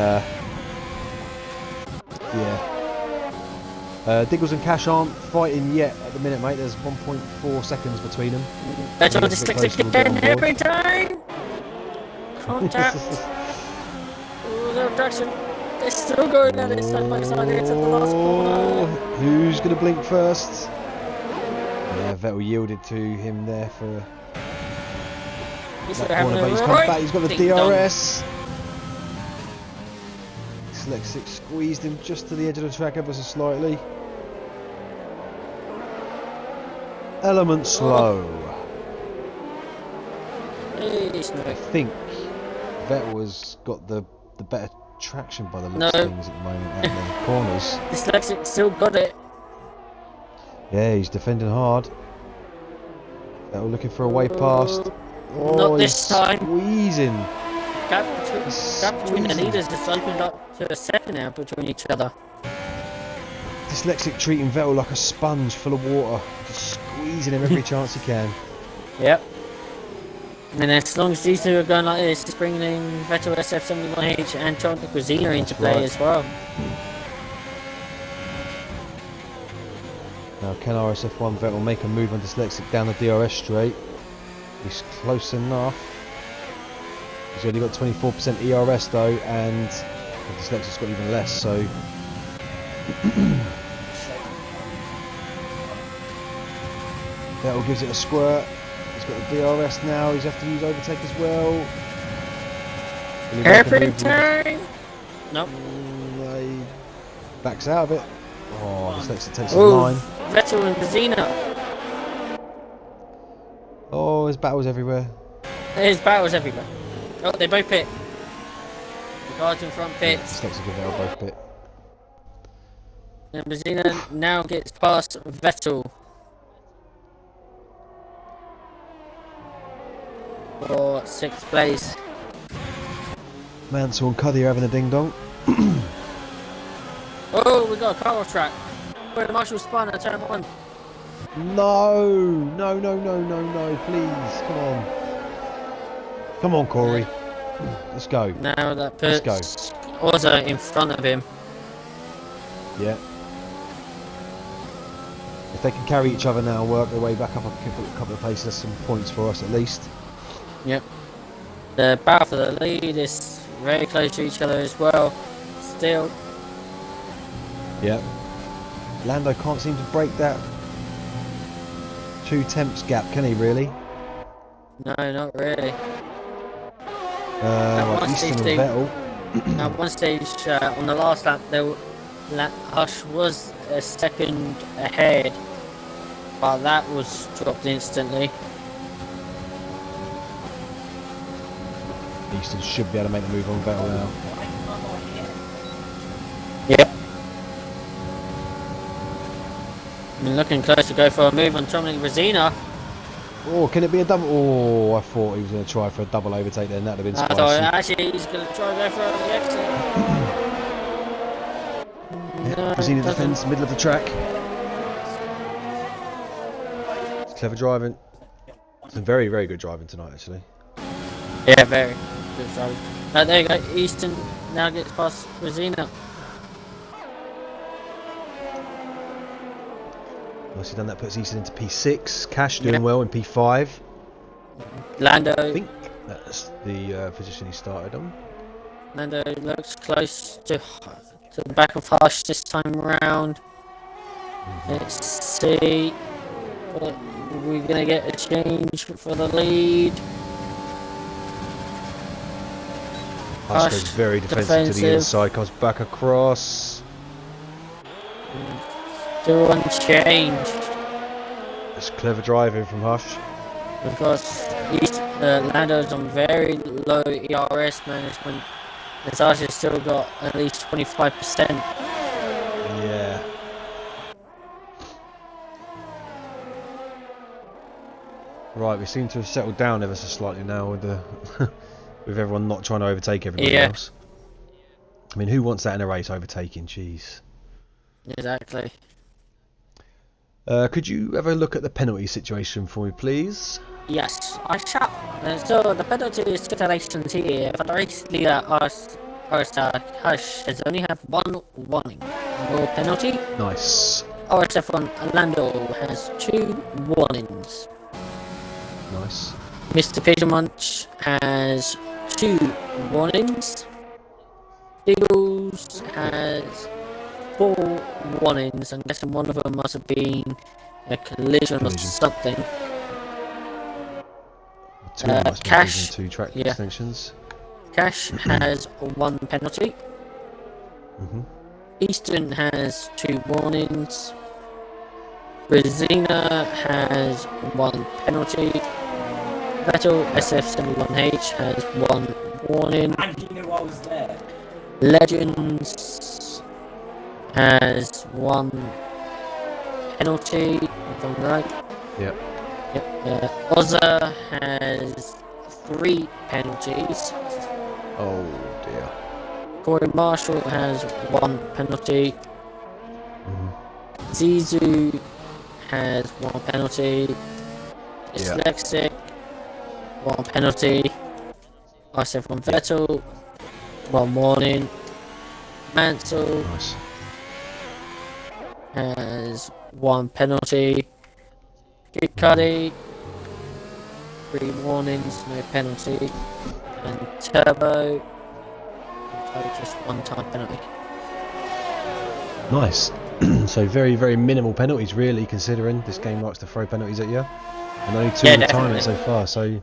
Speaker 1: Diggles and Cash aren't fighting yet at the minute, mate. There's 1.4 seconds between them.
Speaker 2: That's all Dyslexic again every time. Contact. Oh, the reduction. They're still going at it side by side into the last corner.
Speaker 1: Who's going to blink first? Yeah, Vettel yielded to him there for that corner, but he's come back. He's got the DRS. Dyslexic squeezed him just to the edge of the track ever so slightly. Element slow. I think Vettel has got the better traction by the looks of things at the moment at the corners.
Speaker 2: Dyslexic still got it.
Speaker 1: Yeah, he's defending hard. Vettel looking for a way past. Oh,
Speaker 2: not this time.
Speaker 1: Squeezing.
Speaker 2: Gap between the leaders has opened up to a second now between each other.
Speaker 1: Dyslexic treating Vettel like a sponge full of water, just squeezing him every chance he can.
Speaker 2: Yep. And as long as these two are going like this, it's bringing in Vettel SF71H and Tomac Brezina into play as well.
Speaker 1: Now, can RSF1 Vettel make a move on Dyslexic down the DRS straight? He's close enough. He's only got 24% ERS though, and Dyslexic's got even less, so... Vettel gives it a squirt. He's got the DRS now, he's have to use overtake as well.
Speaker 2: Every time! Nope.
Speaker 1: No, he backs out of it. Oh, Dyslexic takes a
Speaker 2: Ooh,
Speaker 1: line.
Speaker 2: Vettel and Benzina.
Speaker 1: Oh, there's battles everywhere.
Speaker 2: There's battles everywhere. Oh, they both pit. The guards in front pits.
Speaker 1: Dyslexic and Vettel both pit.
Speaker 2: And Benzina now gets past Vettel. For 6th place.
Speaker 1: Mansell and Cuddy are having a ding dong.
Speaker 2: Oh, we got a car off track. Where the marshal spun at turn 1.
Speaker 1: No, please, come on. Come on, Corey. Let's go.
Speaker 2: Now that
Speaker 1: Let's
Speaker 2: puts Ozza in front of him.
Speaker 1: Yeah. If they can carry each other now and work their way back up a couple of places, that's some points for us at least.
Speaker 2: Yep. The battle for the lead is very close to each other as well. Still.
Speaker 1: Yep. Lando can't seem to break that 2 tenths gap, can he really?
Speaker 2: No, not really.
Speaker 1: Right, Easton and Vettel.
Speaker 2: At one stage on the last lap, Hush was a second ahead, but that was dropped instantly.
Speaker 1: Easton should be able to make the move on Vettel now.
Speaker 2: Yep. Looking close to go for a move on Dominic Resina.
Speaker 1: Oh, can it be a double? Oh, I thought he was going to try for a double overtake then. That would have been
Speaker 2: I
Speaker 1: spicy.
Speaker 2: thought actually he's going to try and go for the exit. No,
Speaker 1: Resina defends middle of the track. It's clever driving. Some very, very good driving tonight, actually.
Speaker 2: Yeah, very good driving. There you go. Easton now gets past Resina.
Speaker 1: Nicely done. That puts Easton into P6. Cash doing well in P5.
Speaker 2: Lando.
Speaker 1: I think that's the position he started on.
Speaker 2: Lando looks close to the back of Hush this time round. Let's see. We're going to get a change for the lead.
Speaker 1: Hush goes very defensive to the inside, comes back across.
Speaker 2: Still unchanged.
Speaker 1: It's clever driving from Hush.
Speaker 2: Because Lando's on very low ERS management. His Hush has still got at least 25%.
Speaker 1: Yeah. Right, we seem to have settled down ever so slightly now with the with everyone not trying to overtake everybody else. I mean, who wants that in a race, overtaking? Jeez.
Speaker 2: Exactly.
Speaker 1: Could you have a look at the penalty situation for me, please?
Speaker 2: Yes, I shall. So the penalty situations here for the race leader Hush has only have 1 warning. No penalty.
Speaker 1: Nice.
Speaker 2: RSF1 Lando has 2 warnings.
Speaker 1: Nice.
Speaker 2: Mr. Pigeon Munch has 2 warnings. Eagles has 4 warnings. I'm guessing one of them must have been a collision. Or something. Cash,
Speaker 1: 2 track extensions.
Speaker 2: Cash has 1 penalty. Easton has 2 warnings. Resina has 1 penalty. Vettel SF1H has 1 warning.
Speaker 3: And you knew I was there.
Speaker 2: Legends has 1 penalty, if I'm right.
Speaker 1: Yep.
Speaker 2: Ozza has 3 penalties.
Speaker 1: Oh dear.
Speaker 2: Corey Marshall has 1 penalty. Zizou has 1 penalty. Dyslexic, 1 penalty. RSF1 Vettel, 1 warning. Mansell has 1 penalty. Kid Cuddy, 3 warnings, no penalty. And Turbo, just 1 time penalty.
Speaker 1: Nice. So very, very minimal penalties, really, considering this game likes to throw penalties at you. And only 2 retirements so far. So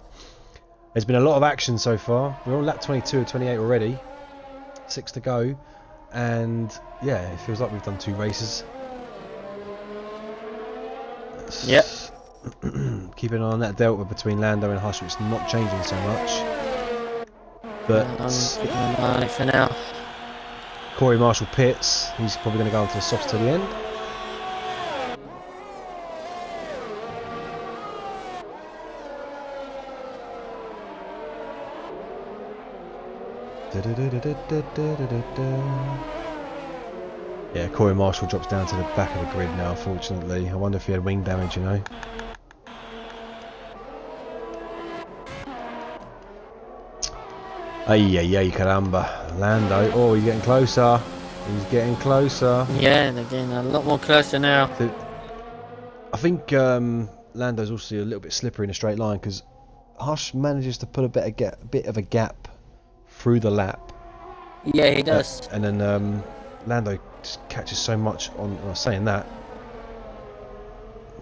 Speaker 1: there's been a lot of action so far. We're on lap 22 or 28 already. 6 to go. And yeah, it feels like we've done 2 races.
Speaker 2: Yep.
Speaker 1: Keeping an eye on that delta between Lando and Hush, which is not changing so much. But
Speaker 2: keeping an eye on it for now.
Speaker 1: Corey Marshall pits. He's probably going to go onto the softs till the end. Yeah, Corey Marshall drops down to the back of the grid now, unfortunately. I wonder if he had wing damage, you know. Ay, caramba. Lando, oh, he's getting closer. He's getting closer.
Speaker 2: Yeah, they're getting a lot more closer now.
Speaker 1: I think Lando's also a little bit slippery in a straight line because Hush manages to put a bit of a gap through the lap.
Speaker 2: Yeah, he does.
Speaker 1: And then Lando just catches so much on. Saying that,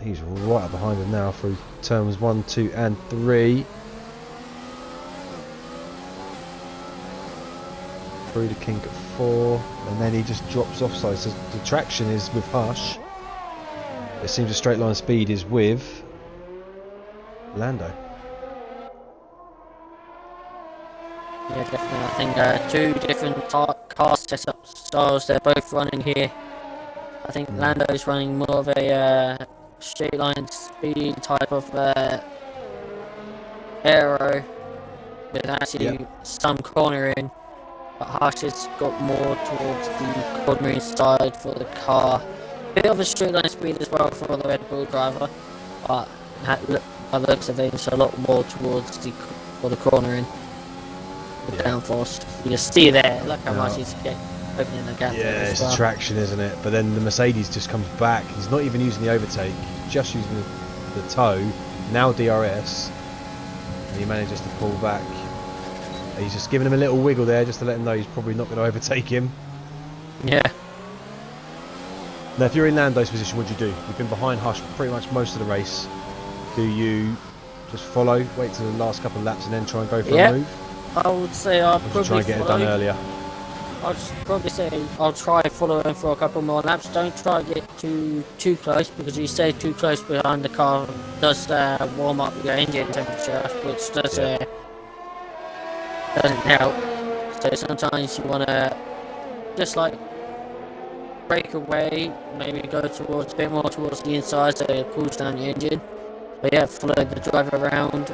Speaker 1: he's right up behind him now through turns 1, 2, and 3. Through the kink at 4, and then he just drops offside. So the traction is with Hush. It seems the straight line speed is with Lando.
Speaker 2: Yeah, definitely. I think 2 different car setup styles they're both running here. I think Lando's running more of a straight line speed type of aero with actually some cornering. But Hush has got more towards the cornering side for the car. Bit of a straight line speed as well for the Red Bull driver, but by the looks of it, it's a lot more towards for the cornering. The downforce. You can see there, look how much he's opening the gap.
Speaker 1: Yeah, it's the traction, isn't it? But then the Mercedes just comes back. He's not even using the overtake, he's just using the toe. Now DRS, and he manages to pull back. He's just giving him a little wiggle there just to let him know he's probably not going to overtake him.
Speaker 2: Yeah.
Speaker 1: Now if you're in Lando's position, what do you do? You've been behind Hush pretty much most of the race. Do you just follow, wait till the last couple of laps and then try and go for a move?
Speaker 2: I would say I'll probably
Speaker 1: try and get it done earlier.
Speaker 2: I'll probably say I'll try following for a couple more laps. Don't try to get too close, because if you stay too close behind the car, it does warm up your engine temperature, which doesn't help. So sometimes you want to just like break away, maybe go towards a bit more towards the inside so it cools down your engine. But yeah, follow the driver around,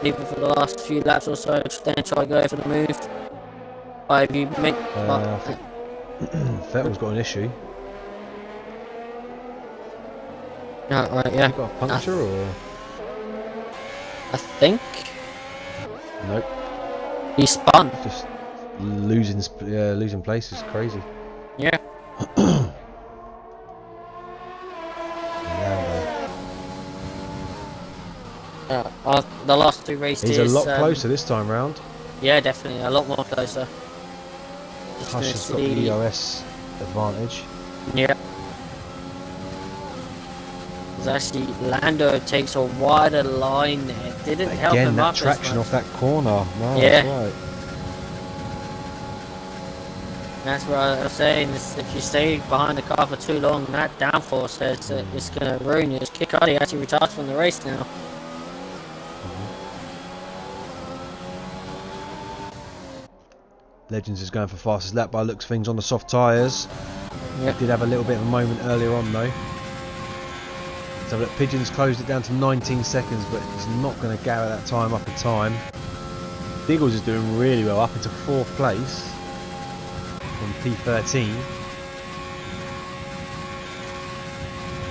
Speaker 2: leave it for the last few laps or so, then try to go for the move. If you make
Speaker 1: I think Vettel's got an issue.
Speaker 2: Right, yeah.
Speaker 1: Got a puncture or?
Speaker 2: I think
Speaker 1: Nope.
Speaker 2: he spun.
Speaker 1: Just losing place is crazy.
Speaker 2: Yeah. The last 2 races.
Speaker 1: He's a lot closer this time round.
Speaker 2: Yeah, definitely a lot more closer.
Speaker 1: Hush has got the EOS advantage.
Speaker 2: Yeah. Because actually Lando takes a wider line there. Didn't help him
Speaker 1: Again,
Speaker 2: up
Speaker 1: that traction off that corner. No,
Speaker 2: yeah.
Speaker 1: That's right.
Speaker 2: That's what I was saying, is if you stay behind the car for too long, that downforce it's going to ruin you. Kid Cudi actually retired from the race now.
Speaker 1: Legends is going for fastest lap by looks of things on the soft tyres.
Speaker 2: Yep.
Speaker 1: Did have a little bit of a moment earlier on though. So look, Pigeons closed it down to 19 seconds, but he's not going to gather that time up in time. Diggles is doing really well, up into 4th place from P13.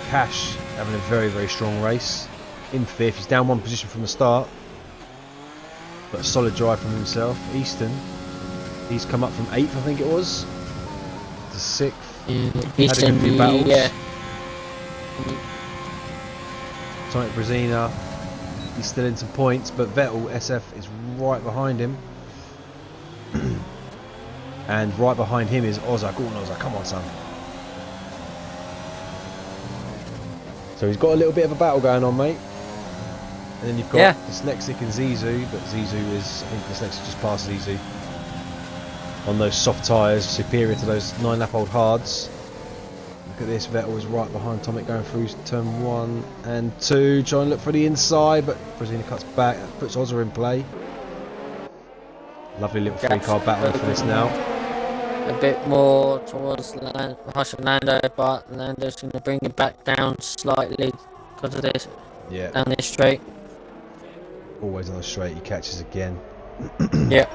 Speaker 1: Cash having a very, very strong race. In 5th, he's down 1 position from the start, but a solid drive from himself. Easton, he's come up from 8th, I think it was, to 6th.
Speaker 2: Easton,
Speaker 1: had a good few battles.
Speaker 2: yeah.
Speaker 1: Tonic Brezina, he's still in some points, but Vettel SF is right behind him. And right behind him is Ozza. Go on, Ozza, come on, son. So he's got a little bit of a battle going on, mate. And then you've got Dyslexic and Zizou, but Zizou is, I think Dyslexic just passed Zizou on those soft tyres, superior to those 9-lap-old hards. Look at this, Vettel is right behind Tomic going through turn 1 and 2, trying to look for the inside, but Brezina cuts back, puts Ozza in play. Lovely little 3-car battle for this now.
Speaker 2: A bit more towards Hush and Lando, but Lando's going to bring it back down slightly because of this.
Speaker 1: Yeah.
Speaker 2: Down this straight.
Speaker 1: Always on the straight, he catches again.
Speaker 2: Yeah.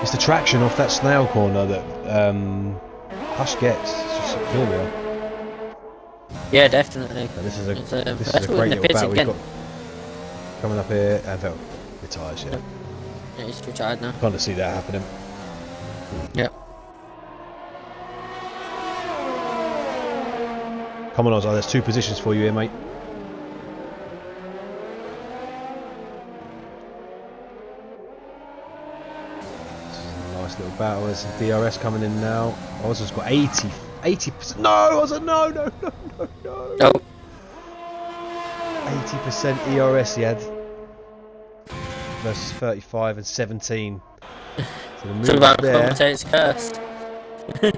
Speaker 1: It's the traction off that snail corner that Hush gets. It's just superior.
Speaker 2: Yeah, definitely.
Speaker 1: And this is a great little battle we've got coming up here. And Vettel retires, yeah.
Speaker 2: Yeah, he's retired now.
Speaker 1: Kind of see that happening.
Speaker 2: Yep.
Speaker 1: Come on, Ozzy, there's 2 positions for you here, mate. This is a nice little battle. There's some DRS coming in now. Ozzy's got 80%. No, Ozzy, no.
Speaker 2: Oh.
Speaker 1: 80% ERS he had versus 35 and 17. So the move
Speaker 2: about
Speaker 1: there.
Speaker 2: commentator's curse.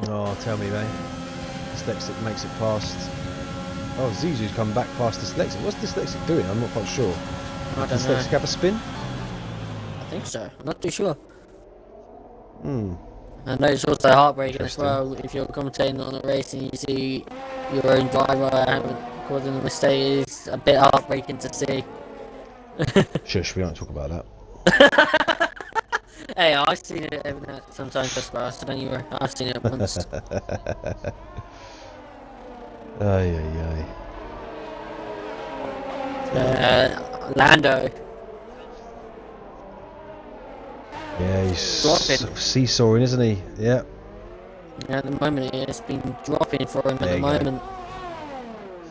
Speaker 1: Oh, tell me, mate. Dyslexic makes it past. Oh, Zizou's come back past Dyslexic. What's Dyslexic doing? I'm not quite sure.
Speaker 2: I don't
Speaker 1: Dyslexic
Speaker 2: know.
Speaker 1: have a spin?
Speaker 2: I think so. I'm not too sure.
Speaker 1: Hmm.
Speaker 2: I know it's also heartbreaking as well if you're commentating on a race and you see your own driver causing a mistake. It's a bit heartbreaking to see.
Speaker 1: Shush, we don't talk about that.
Speaker 2: Hey, I've seen it sometimes as well, so don't you worry. I've seen it once.
Speaker 1: Ay.
Speaker 2: Lando.
Speaker 1: Yeah, he's
Speaker 2: Dropping.
Speaker 1: sort of seesawing, isn't he? Yeah.
Speaker 2: Yeah, at the moment it's been dropping for him
Speaker 1: There
Speaker 2: at the
Speaker 1: you go.
Speaker 2: moment.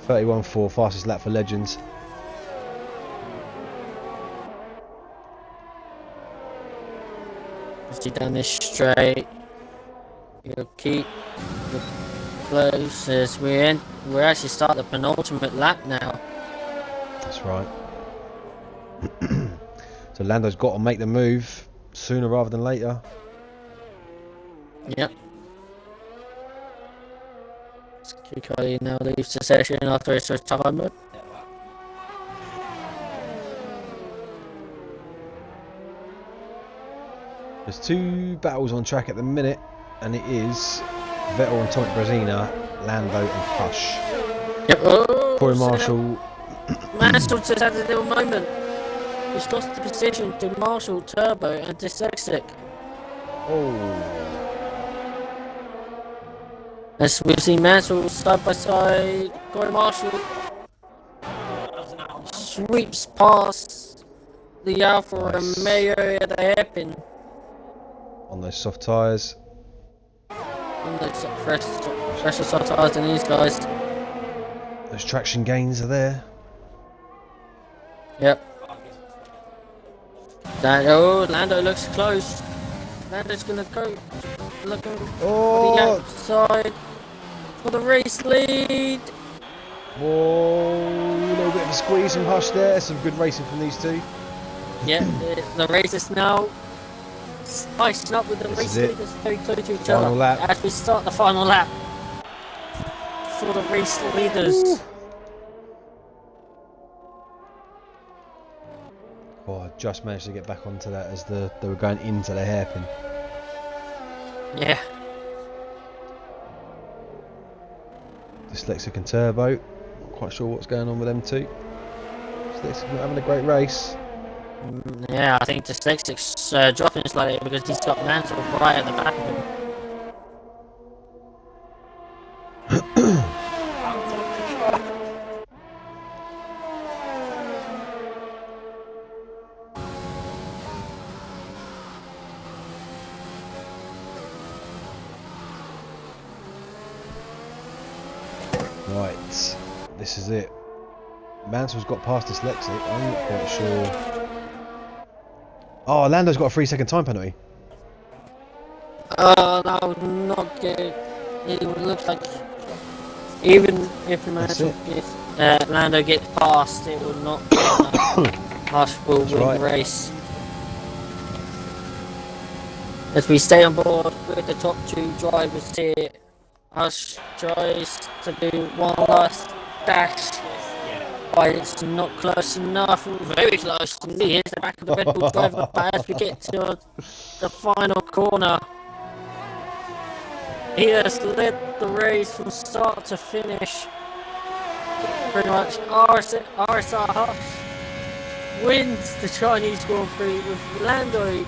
Speaker 1: 31.4, fastest lap for Legends.
Speaker 2: Let's do down this straight. You'll keep the close as we're actually start the penultimate lap now.
Speaker 1: That's right. So Lando's got to make the move sooner rather than later.
Speaker 2: Yep. Kikali now leaves the session after his retirement.
Speaker 1: There's 2 battles on track at the minute, and it is Vettel and Tonic Brezina, Lando and Hush.
Speaker 2: Yep. Oh,
Speaker 1: Corey Marshall.
Speaker 2: Marshall just had a little moment. He's lost the position to Marshall, Turbo, and Dyslexic.
Speaker 1: Oh.
Speaker 2: As we've seen Marshall side by side, Corey Marshall sweeps past the Alpha Romeo at the hairpin.
Speaker 1: On those soft tyres.
Speaker 2: On those fresher soft tyres than these guys.
Speaker 1: Those traction gains are there.
Speaker 2: Yep. Lando looks close. Lando's gonna go looking for the outside for the race lead.
Speaker 1: Whoa, a little bit of a squeeze from Hush there. Some good racing from these 2.
Speaker 2: Yeah, the race is now spicing up with the race leaders very close to each
Speaker 1: Final
Speaker 2: other
Speaker 1: lap.
Speaker 2: as we start the final lap for the race leaders.
Speaker 1: Ooh. Oh, I just managed to get back onto that as they were going into the hairpin.
Speaker 2: Yeah.
Speaker 1: Dyslexic and Turbo. Not quite sure what's going on with them 2. Dyslexic not having a great race.
Speaker 2: Yeah, I think Dyslexic's dropping slightly because he's got Mansell right at the back of him.
Speaker 1: Right. this is it. Mansell's got past Dyslexic. I'm not quite sure. Oh, Lando's got a 3-second time penalty.
Speaker 2: Oh, that would not get. It looks like even if Lando gets past, it will not. Hush will win the race. As we stay on board with the top 2 drivers here, Hush tries to do one last dash. But it's not close enough, very close indeed. Here's the back of the Red Bull driver, but as we get to the final corner, he has led the race from start to finish. Pretty much RSR Hush wins the Chinese Grand Prix with Lando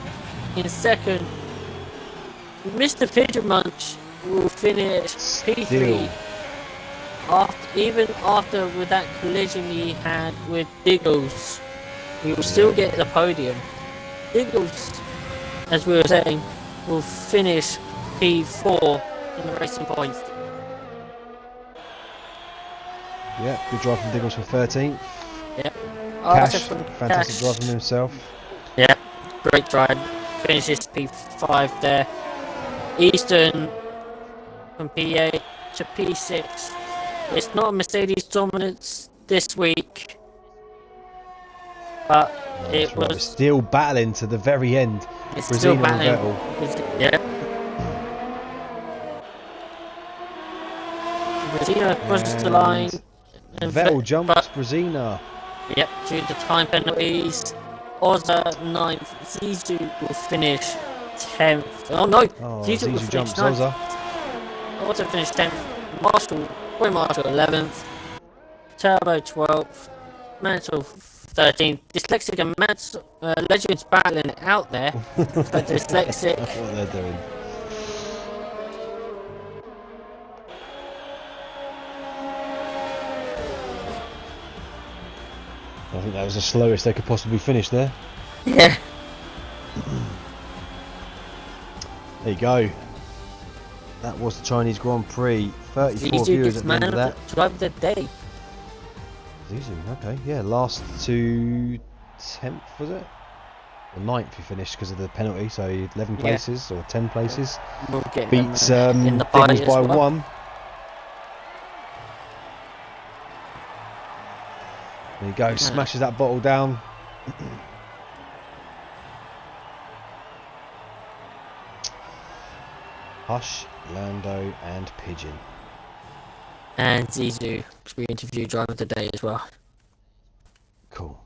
Speaker 2: in second. Mr. Pigeon Munch will finish P3. Even after with that collision he had with Diggles, he will still get the podium. Diggles, as we were saying, will finish P4 in the racing points.
Speaker 1: Yeah, good drive from Diggles for 13th.
Speaker 2: Yep.
Speaker 1: Cash, fantastic drive from himself.
Speaker 2: Yeah, great drive. Finishes P5 there. Easton from P8 to P6. It's not a Mercedes dominance this week, but it was...
Speaker 1: Right. Still battling to the very end.
Speaker 2: It's
Speaker 1: Brezina
Speaker 2: still battling.
Speaker 1: and Vettel.
Speaker 2: Yeah. Brezina crosses the line. And
Speaker 1: Vettel jumps Brezina.
Speaker 2: Yep, due to time penalties. Oza 9th. Zizou will finish 10th. Oh no! Zizou will finish
Speaker 1: jumps
Speaker 2: 9th.
Speaker 1: Oza.
Speaker 2: Oza finished 10th. Marshall 11th. Turbo 12th. Mansell 13th. Dyslexic and Mansell Legends battling it out there. But Dyslexic.
Speaker 1: What they're doing. I think that was the slowest they could possibly finish there.
Speaker 2: Yeah.
Speaker 1: There you go. That was the Chinese Grand Prix. 34 viewers at the end of that.
Speaker 2: Drive the day.
Speaker 1: Easy, okay. Yeah, last to 10th, was it? Or 9th he finished because of the penalty, so 11 places or 10 places.
Speaker 2: We'll get
Speaker 1: Beats
Speaker 2: in the
Speaker 1: Diggles by
Speaker 2: well.
Speaker 1: 1. There you go, smashes that bottle down. Hush, Lando and Pigeon.
Speaker 2: And Zizou, we interviewed driver today as well.
Speaker 1: Cool.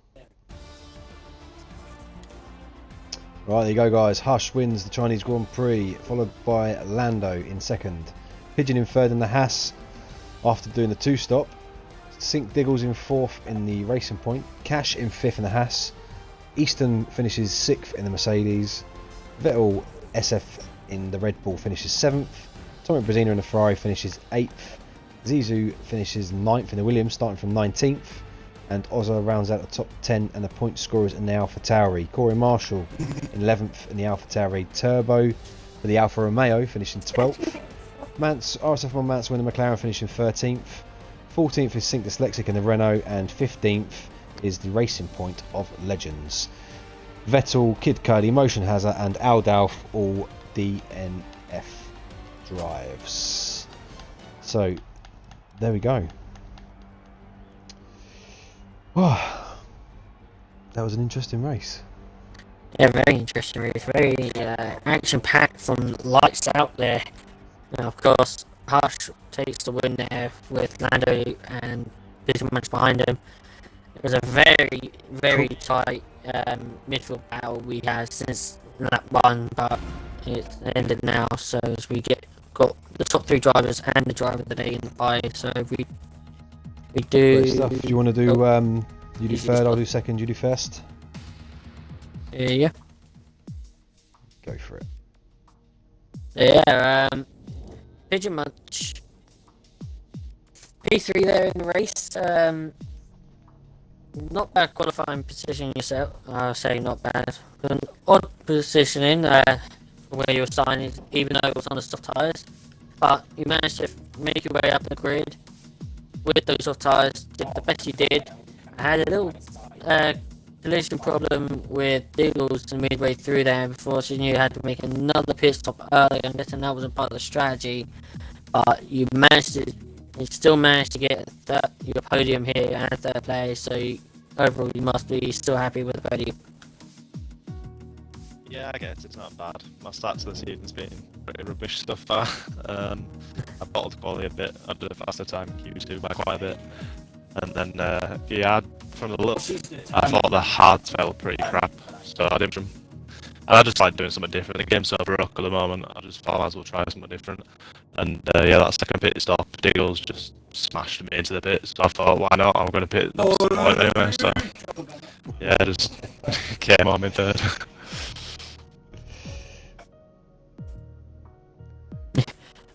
Speaker 1: Right, there you go guys. Hush wins the Chinese Grand Prix, followed by Lando in second. Pigeon in third in the Haas after doing the 2-stop. Sink Diggles in 4th in the Racing Point. Cash in 5th in the Haas. Easton finishes 6th in the Mercedes. Vettel SF in the Red Bull finishes 7th. Tommy Brezina in the Ferrari finishes 8th. Zizou finishes 9th in the Williams, starting from 19th. And Oza rounds out the top 10 and the point scorers in the AlphaTauri. Corey Marshall in 11th in the AlphaTauri Turbo for the Alfa Romeo, finishing 12th. RSF1 Mansell in the McLaren, finishing 13th. 14th is Sync Dyslexic in the Renault, and 15th is the Racing Point of Legends. Vettel, Kid Cudi, Motion Hazard and Aldalf all DNF drives. So there we go. Wow, that was an interesting race.
Speaker 2: Yeah, very interesting race. Very action-packed from lights out there. Now, of course, Hush takes the win there with Lando and Pigeon Munch behind him. It was a very, very tight midfield battle we had since lap 1, but it's ended now. So as we got the top 3 drivers and the driver of the day in the bye, so we do.
Speaker 1: Great stuff. Do you want to do? You do third, I'll do second. You do first.
Speaker 2: Yeah.
Speaker 1: Go for it.
Speaker 2: Yeah. Pigeon Munch. P3 there in the race. Not bad qualifying position yourself. I'll say not bad. An odd positioning where you were signing, even though it was on the soft tyres. But you managed to make your way up the grid. with those soft tyres, did the best you did. I had a little collision problem with Diggles midway through there before she knew you had to make another pit stop early. I'm guessing that wasn't part of the strategy, but you still managed to get your podium here and third place, so overall you must be still happy with the podium.
Speaker 4: Yeah, I guess it's not bad. My start to the season's been pretty rubbish so far. I bottled the quality a bit. I did a faster time Q2 by quite a bit. And then, yeah, from the look, I thought the hards felt pretty crap. So I didn't. I just tried doing something different. The game's so broke at the moment. I just thought I might as well try something different. And yeah, that second pit stop, Diggles just smashed me into the pit. So I thought, why not? I'm going to pit at some point anyway. So yeah, just came on in third.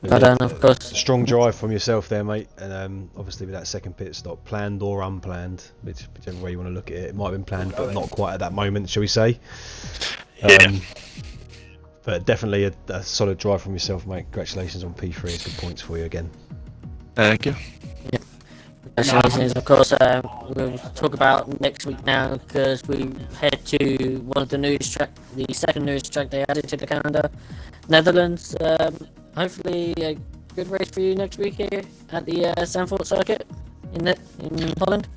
Speaker 2: But of course,
Speaker 1: strong drive from yourself there, mate. And obviously with that second pit stop, planned or unplanned, whichever way you want to look at it, it might have been planned, but not quite at that moment, shall we say?
Speaker 4: Yeah.
Speaker 1: But definitely a solid drive from yourself, mate. Congratulations on P3. It's good points for you again.
Speaker 4: Thank you.
Speaker 2: Yeah. Congratulations, of course. We'll talk about next week now because we head to one of the second news track they added to the calendar, Netherlands. Hopefully a good race for you next week here at the Zandvoort circuit in Holland.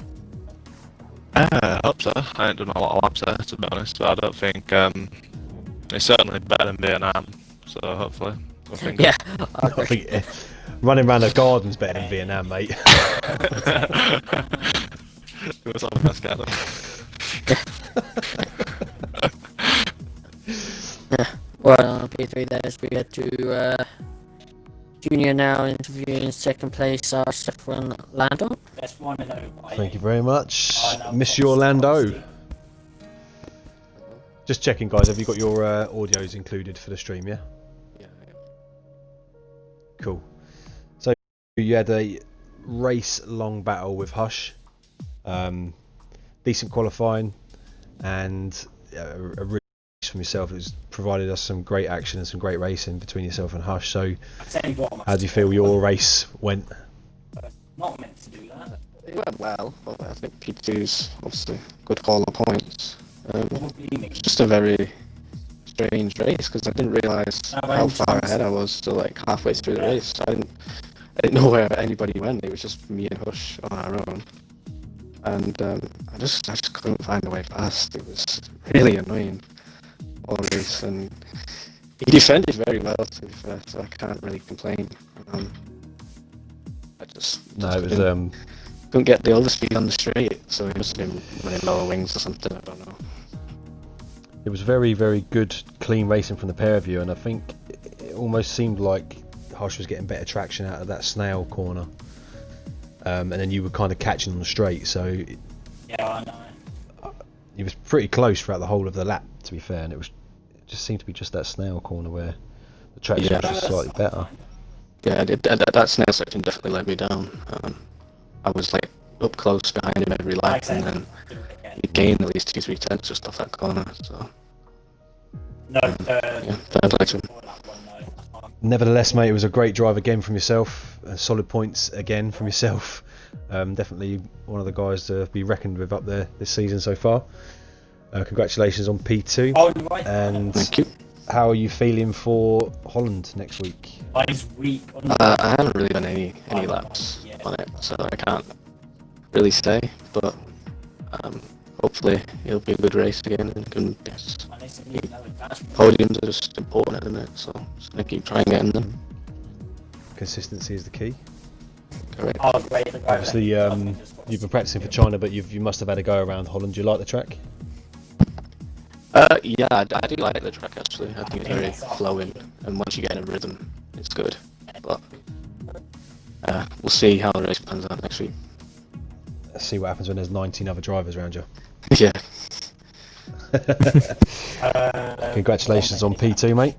Speaker 4: I hope so. I ain't done a lot of laps there, to be honest, but I don't think it's certainly better than Vietnam. So hopefully,
Speaker 2: yeah,
Speaker 1: I think running around the garden's better than Vietnam, mate.
Speaker 4: It was all the best gather.
Speaker 2: Yeah. Well, on P3 there as we head to Junior now interviewing second place RSF1 Lando.
Speaker 1: Thank you very much, Miss Orlando. Just checking, guys. Have you got your audios included for the stream? Yeah.
Speaker 4: Yeah.
Speaker 1: Cool. So you had a race-long battle with Hush, decent qualifying, and a really from yourself. It's provided us some great action and some great racing between yourself and Hush. So how do you feel your race went?
Speaker 3: Not meant to do that.
Speaker 5: It went well, but I think P2's obviously good call of points. Just a very strange race because I didn't realise how far ahead I was till like halfway through the race. I didn't know where anybody went. It was just me and Hush on our own, and I just couldn't find a way past. It was really annoying all race, and he defended very well, to be fair, so I can't really complain. I just couldn't get the overspeed on the straight, so he must have been running lower wings or something, I don't know.
Speaker 1: It was very, very good, clean racing from the pair of you, and I think it almost seemed like Hush was getting better traction out of that snail corner, and then you were kind of catching on the straight, so
Speaker 3: Yeah, I know.
Speaker 1: it was pretty close throughout the whole of the lap, to be fair, and it just seemed to be just that snail corner where the traction was just slightly better.
Speaker 5: Yeah, that snail section definitely let me down. I was like up close behind him every lap, and then he gained at least 2-3 tenths just off that corner. So
Speaker 3: No,
Speaker 5: yeah, fair play to him.
Speaker 1: Nevertheless, mate, it was a great drive again from yourself. Solid points again from yourself. Definitely one of the guys to be reckoned with up there this season so far. Congratulations on P2. And
Speaker 5: Thank you.
Speaker 1: how are you feeling for Holland next week?
Speaker 3: I
Speaker 5: haven't really done any laps on it, so I can't really say, but hopefully it'll be a good race again, and podiums are just important at the minute, so just gonna keep trying getting them.
Speaker 1: Consistency is the key.
Speaker 5: Correct.
Speaker 1: Obviously, you've been practicing for China, but you must have had a go around Holland. Do you like the track?
Speaker 5: Yeah, I do like the track actually. I think it's very flowing, and once you get in a rhythm, it's good. But we'll see how the race pans out next week.
Speaker 1: Let's see what happens when there's 19 other drivers around you.
Speaker 5: Yeah.
Speaker 1: Congratulations on P2, mate.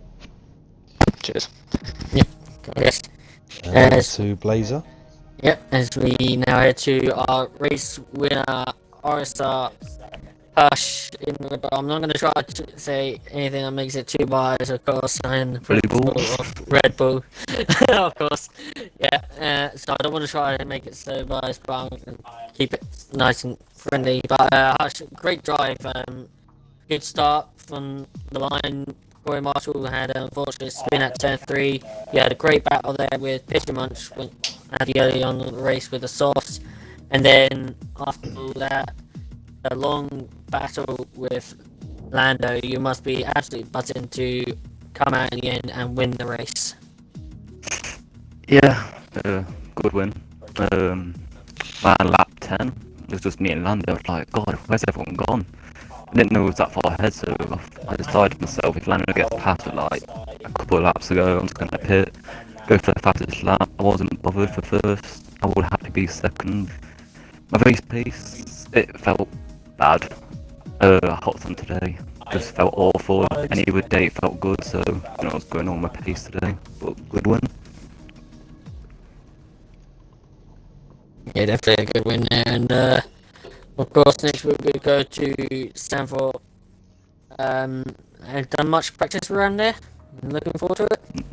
Speaker 5: Cheers.
Speaker 2: Yes.
Speaker 1: To Blazer.
Speaker 2: Yep, as we now head to our race winner, RSR Hush. I'm not going to try to say anything that makes it too biased, of course. I'm
Speaker 4: Red Bull.
Speaker 2: Red Bull, of course. Yeah, so I don't want to try to make it so biased, but I'm going to keep it nice and friendly. But Hush, great drive. Good start from the line. Roy Marshall had an unfortunate spin at turn 3. You had a great battle there with Pigeon Munch at the early on in the race with the softs. And then after all that, a long battle with Lando. You must be absolutely buzzing to come out in the end and win the race.
Speaker 6: Yeah, good win. Ran lap 10. It was just me and Lando. I was like, God, where's everyone gone? I didn't know it was that far ahead, so I decided myself if Lando gets past it like a couple of laps ago, I'm just going to pit, go for the fastest lap. I wasn't bothered for first. I would have to be second. My race pace, it felt bad. Hot sun today, just felt awful. Any other day it felt good, so I was going on my pace today, but good win.
Speaker 2: Yeah, definitely a good win there. And of course, next week we go to Stanford. I've done much practice around there. I'm looking forward to it.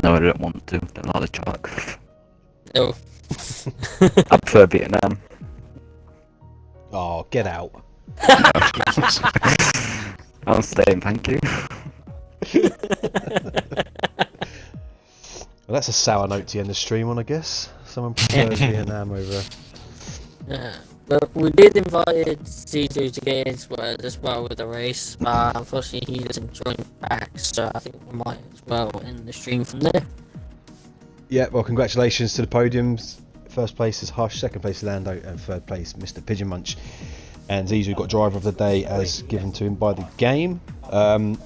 Speaker 6: No, I don't want to. Don't like the track.
Speaker 2: Oh.
Speaker 6: I prefer Vietnam.
Speaker 1: Oh, get out.
Speaker 6: I'm staying, thank you.
Speaker 1: Well, that's a sour note to end the stream on, I guess. Someone prefers Vietnam over.
Speaker 2: Yeah, but we did invite Caesar to get his word as well with the race, but unfortunately he doesn't join back, so I think we might as well end the stream from there.
Speaker 1: Yeah, well, congratulations to the podiums. First place is Hush, second place is Lando, and third place Mr. Pigeon Munch. And Zizu got driver of the day as given to him by the game.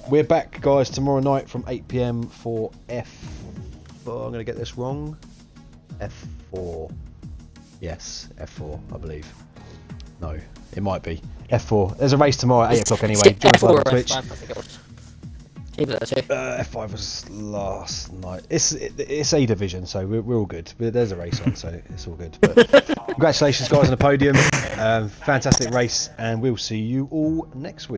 Speaker 1: We're back, guys, tomorrow night from 8 PM for I'm going to get this wrong. F4. Yes, F4, I believe. No, it might be. F4. There's a race tomorrow at 8 o'clock anyway. Join us live on Twitch. F5 was last night. It's A division, so we're all good. There's a race on, so it's all good. But congratulations, guys, on the podium. Fantastic race, and we'll see you all next week.